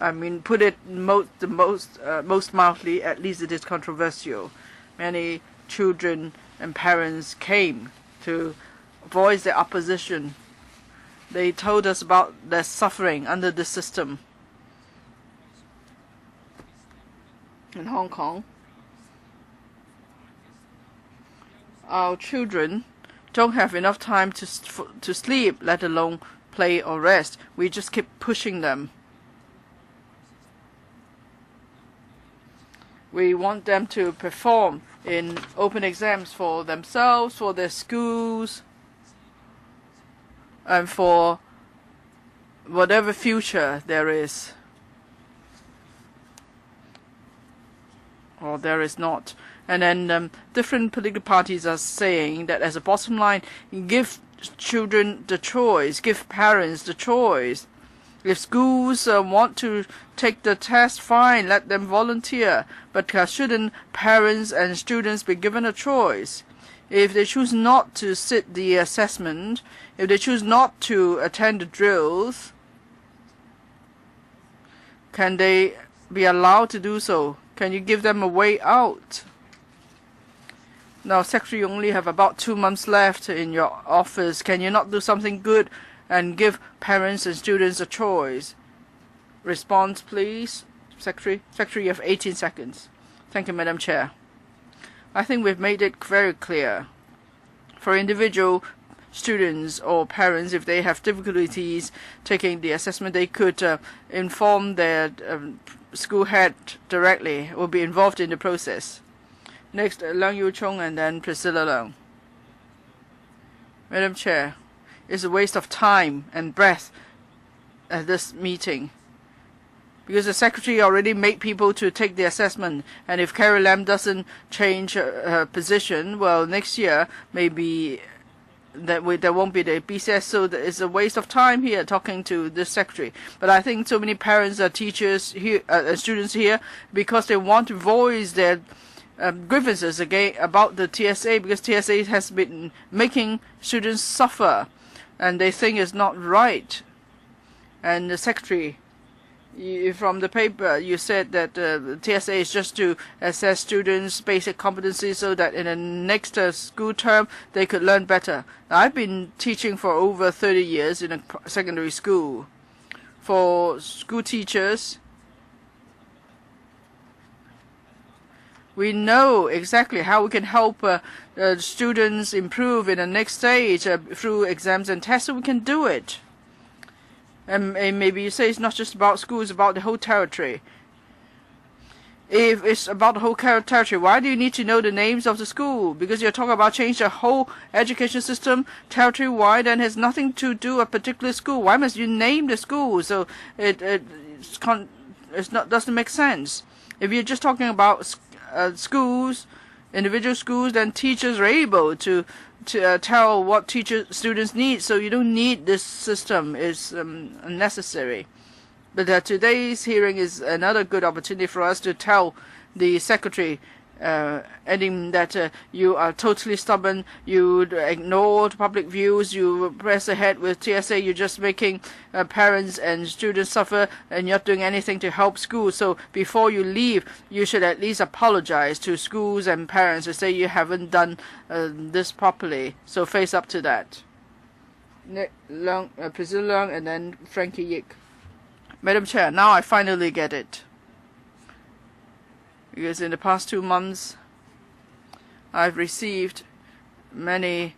I mean, put it most mildly, at least it is controversial. Many children and parents came to voice their opposition. They told us about their suffering under the system in Hong Kong. Our children don't have enough time to sleep, let alone play or rest. We just keep pushing them. We want them to perform in open exams for themselves, for their schools, and for whatever future there is or there is not. And then different political parties are saying that as a bottom line, give children the choice, give parents the choice. If schools want to take the test, fine, let them volunteer. But shouldn't parents and students be given a choice? If they choose not to sit the assessment, if they choose not to attend the drills, can they be allowed to do so? Can you give them a way out? Now, Secretary, you only have about 2 months left in your office. Can you not do something good and give parents and students a choice? Response, please. Secretary, you have 18 seconds. Thank you, Madam Chair. I think we've made it very clear. For individual students or parents, if they have difficulties taking the assessment, they could inform their school head directly, will be involved in the process. Next, Leung Yu Chung and then Priscilla Leung. Madam Chair, it's a waste of time and breath at this meeting, because the Secretary already made people to take the assessment, and if Carrie Lam doesn't change her position, well, next year maybe there won't be the BCS, so it's a waste of time here talking to the Secretary. But I think so many parents, teachers here, students here, because they want to voice their grievances again about the TSA, because TSA has been making students suffer, and they think it's not right. And the Secretary, from the paper, you said that the TSA is just to assess students' basic competencies so that in the next school term they could learn better. Now, I've been teaching for over 30 years in a secondary school. For school teachers, we know exactly how we can help students improve in the next stage through exams and tests, so we can do it. And maybe you say it's not just about schools, it's about the whole territory. If it's about the whole territory, why do you need to know the names of the school? Because you're talking about change the whole education system territory-wide and has nothing to do with a particular school. Why must you name the school? So doesn't make sense. If you're just talking about schools, individual schools, then teachers are able to tell what students need. So you don't need this system. It's unnecessary. But today's hearing is another good opportunity for us to tell the Secretary, adding that you are totally stubborn, you ignore public views, you press ahead with TSA, you're just making parents and students suffer, and you're not doing anything to help schools. So before you leave, you should at least apologize to schools and parents to say you haven't done this properly. So face up to that. Priscilla Leung and then Frankie Yik. Madam Chair, now I finally get it. Because in the past 2 months, I've received many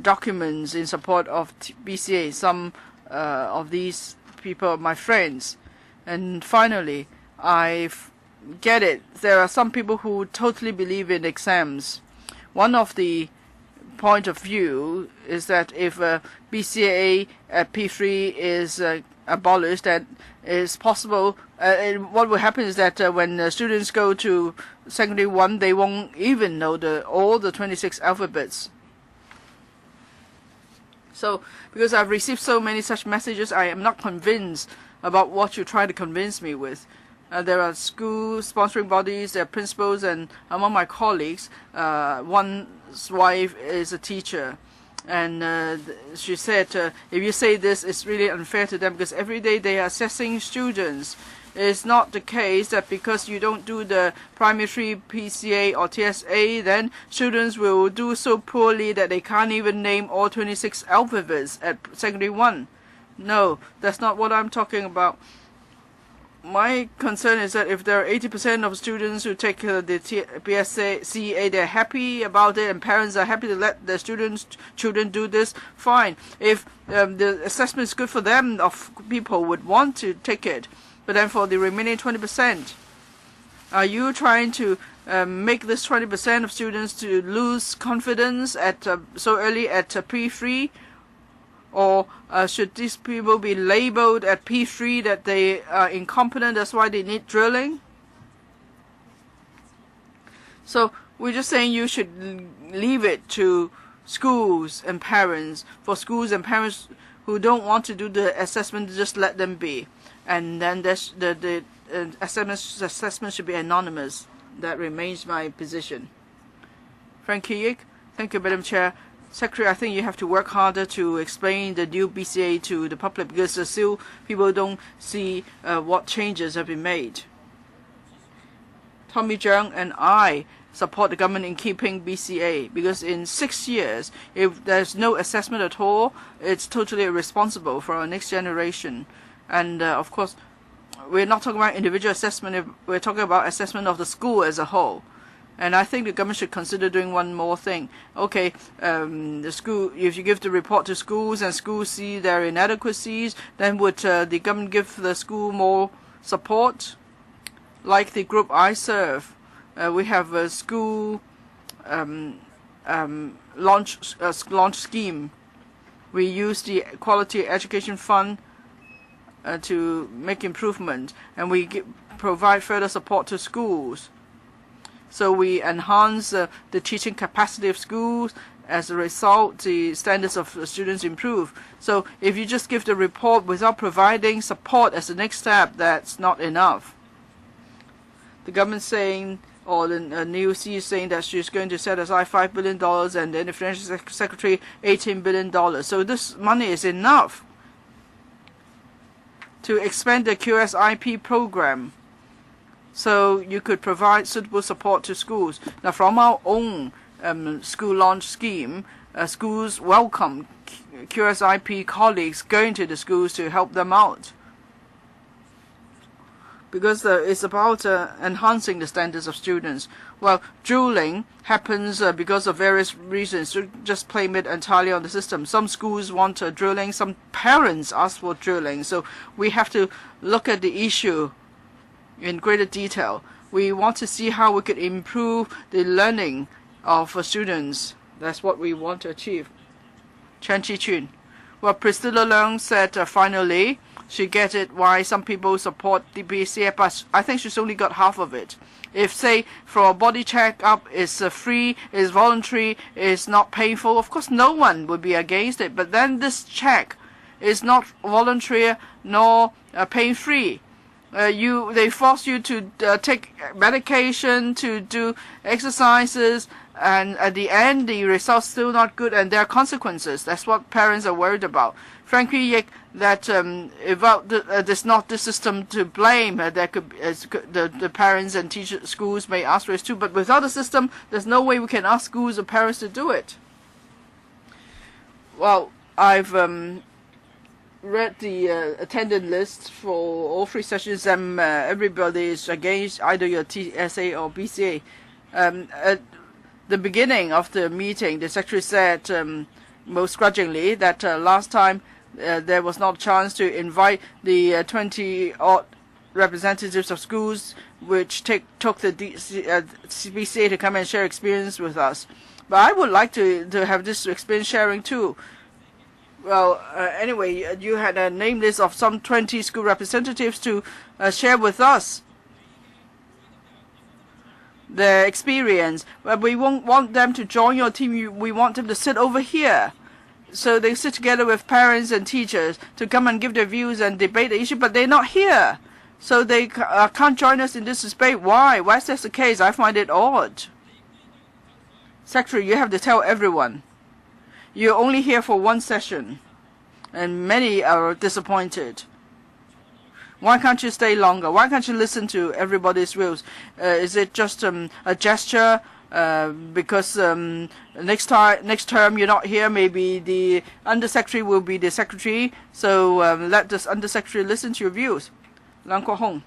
documents in support of BCA, some of these people are my friends. And finally, I get it. There are some people who totally believe in exams. One of the point of view is that if BCA at P3 is abolished, that is possible. What will happen is that when students go to secondary 1, they won't even know all the 26 alphabets. So, because I've received so many such messages, I am not convinced about what you try to convince me with. There are school sponsoring bodies, there are principals, and among my colleagues, one's wife is a teacher. And she said, if you say this, it's really unfair to them because every day they are assessing students. It's not the case that because you don't do the primary 3 PCA or TSA, then students will do so poorly that they can't even name all 26 alphabets at secondary 1. No, that's not what I'm talking about. My concern is that if there are 80% of students who take the PSCA, they're happy about it, and parents are happy to let their children do this, fine. If the assessment is good for them, of people would want to take it. But then for the remaining 20%, are you trying to make this 20% of students to lose confidence at so early at P3? Or should these people be labeled at P3 that they are incompetent, that's why they need drilling? So we're just saying you should leave it to schools and parents. For schools and parents who don't want to do the assessment, just let them be. And then the assessment should be anonymous. That remains my position. Frank Kiyik, thank you, Madam Chair. Secretary, I think you have to work harder to explain the new BCA to the public, because still people don't see what changes have been made. Tommy Zhang and I support the government in keeping BCA, because in 6 years, if there's no assessment at all, it's totally irresponsible for our next generation. And of course, we're not talking about individual assessment, we're talking about assessment of the school as a whole. And I think the government should consider doing one more thing. Okay, the school, if you give the report to schools and schools see their inadequacies, then would the government give the school more support? Like the group I serve, we have a school launch scheme. We use the Quality Education Fund to make improvement, and we provide further support to schools. So we enhance the teaching capacity of schools. As a result, the standards of the students improve. So if you just give the report without providing support as the next step, that's not enough. The government saying, or the new C is saying that she's going to set aside $5 billion, and then the Financial Secretary $18 billion. So this money is enough to expand the QSIP program, so you could provide suitable support to schools. Now, from our own school launch scheme, schools welcome QSIP colleagues going to the schools to help them out, because it's about enhancing the standards of students. Well, drooling happens because of various reasons. So just blame it entirely on the system. Some schools want drooling, some parents ask for drooling. So we have to look at the issue in greater detail. We want to see how we could improve the learning of students. That's what we want to achieve. Chen Chi-chun. Well, Priscilla Leung said finally she gets it why some people support the BCA, but I think she's only got half of it. If, say, for a body check-up is free, is voluntary, is not painful, of course no one would be against it. But then this check is not voluntary nor pain-free. They force you to take medication, to do exercises, and at the end the results still not good, and there are consequences. That's what parents are worried about. Frankly, that there's not the system to blame. There could the parents and teachers, schools may ask for it too, but without a system, there's no way we can ask schools or parents to do it. Well, I've read the attendance list for all 3 sessions, and everybody is against either your TSA or BCA. At the beginning of the meeting, the secretary said most grudgingly that last time there was not a chance to invite the 20-odd representatives of schools which took the BCA to come and share experience with us. But I would like to have this experience sharing too. Well, anyway, you had a name list of some 20 school representatives to share with us their experience. But we won't want them to join your team. We want them to sit over here. So they sit together with parents and teachers to come and give their views and debate the issue, but they're not here. So they can't join us in this debate. Why? Why is that the case? I find it odd. Secretary, you have to tell everyone. You're only here for 1 session, and many are disappointed. Why can't you stay longer? Why can't you listen to everybody's views? Is it just a gesture? Because next term you're not here, maybe the undersecretary will be the secretary. So let this undersecretary listen to your views. Leung Kwok-hong,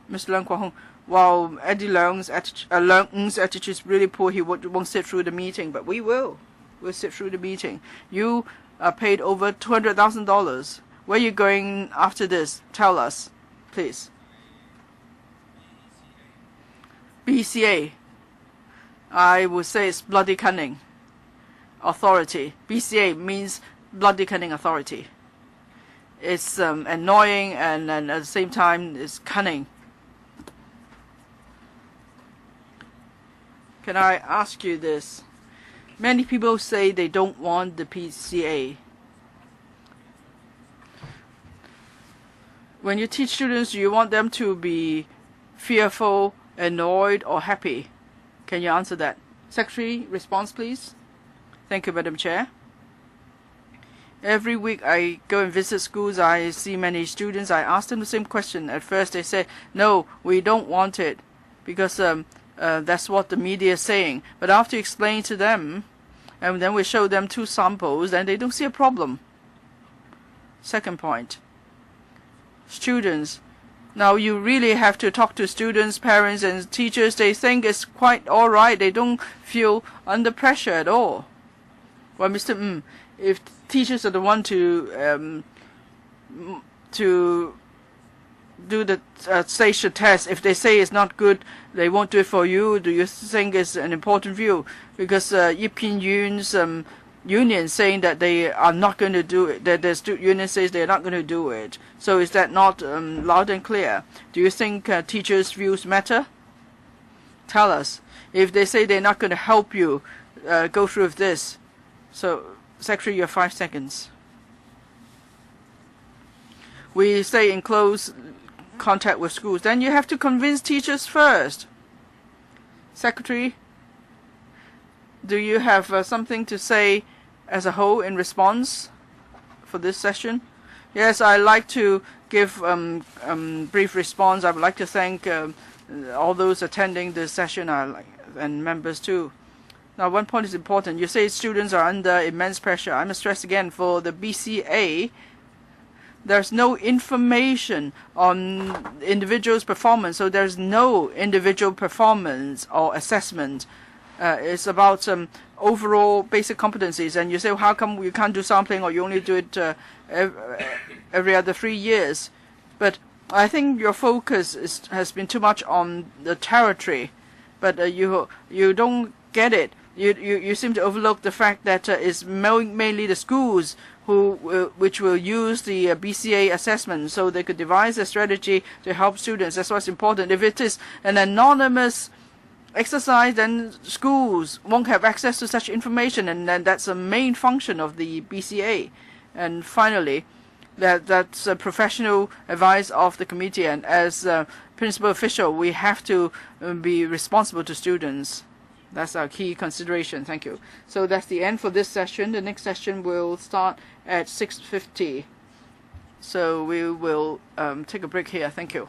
Mr. Leung Kwok-hong. While Eddie Leung's attitude is really poor, he won't sit through the meeting, but we will. We'll sit through the meeting. You are paid over $200,000. Where are you going after this? Tell us, please. BCA. I would say it's bloody cunning authority. BCA means bloody cunning authority. It's annoying, and at the same time it's cunning. Can I ask you this? Many people say they don't want the PCA. When you teach students, do you want them to be fearful, annoyed, or happy? Can you answer that? Secretary, response please. Thank you, Madam Chair. Every week I go and visit schools, I see many students, I ask them the same question. At first they say, no, we don't want it, because that's what the media is saying. But after you explain to them, and then we show them 2 samples, then they don't see a problem. Second point, students. Now you really have to talk to students, parents and teachers. They think it's quite all right. They don't feel under pressure at all. Well, Mr. If teachers are the one to do the station test, if they say it's not good, they won't do it for you. Do you think it's an important view? Because Pt1's union saying that they are not going to do it, that the union says they are not going to do it. So is that not loud and clear? Do you think teachers' views matter? Tell us. If they say they're not going to help you go through with this. So, Secretary, you have 5 seconds. We stay in close contact with schools. Then you have to convince teachers first. Secretary, do you have something to say as a whole in response for this session? Yes, I'd like to give brief response. I would like to thank all those attending this session and members too. Now, one point is important. You say students are under immense pressure. I must stress again, for the BCA, there's no information on individuals' performance, so there's no individual performance or assessment. It's about overall basic competencies. And you say, well, how come you can't do sampling, or you only do it every other 3 years? But I think your focus has been too much on the territory, but you don't get it. You seem to overlook the fact that it's mainly the schools which will use the BCA assessment, so they could devise a strategy to help students. That's what's important. If it is an anonymous exercise, then schools won't have access to such information, and then that's a main function of the BCA. And finally, that's a professional advice of the committee, and as principal official, we have to be responsible to students. That's our key consideration. Thank you. So that's the end for this session. The next session will start at 6:50. So we will take a break here. Thank you.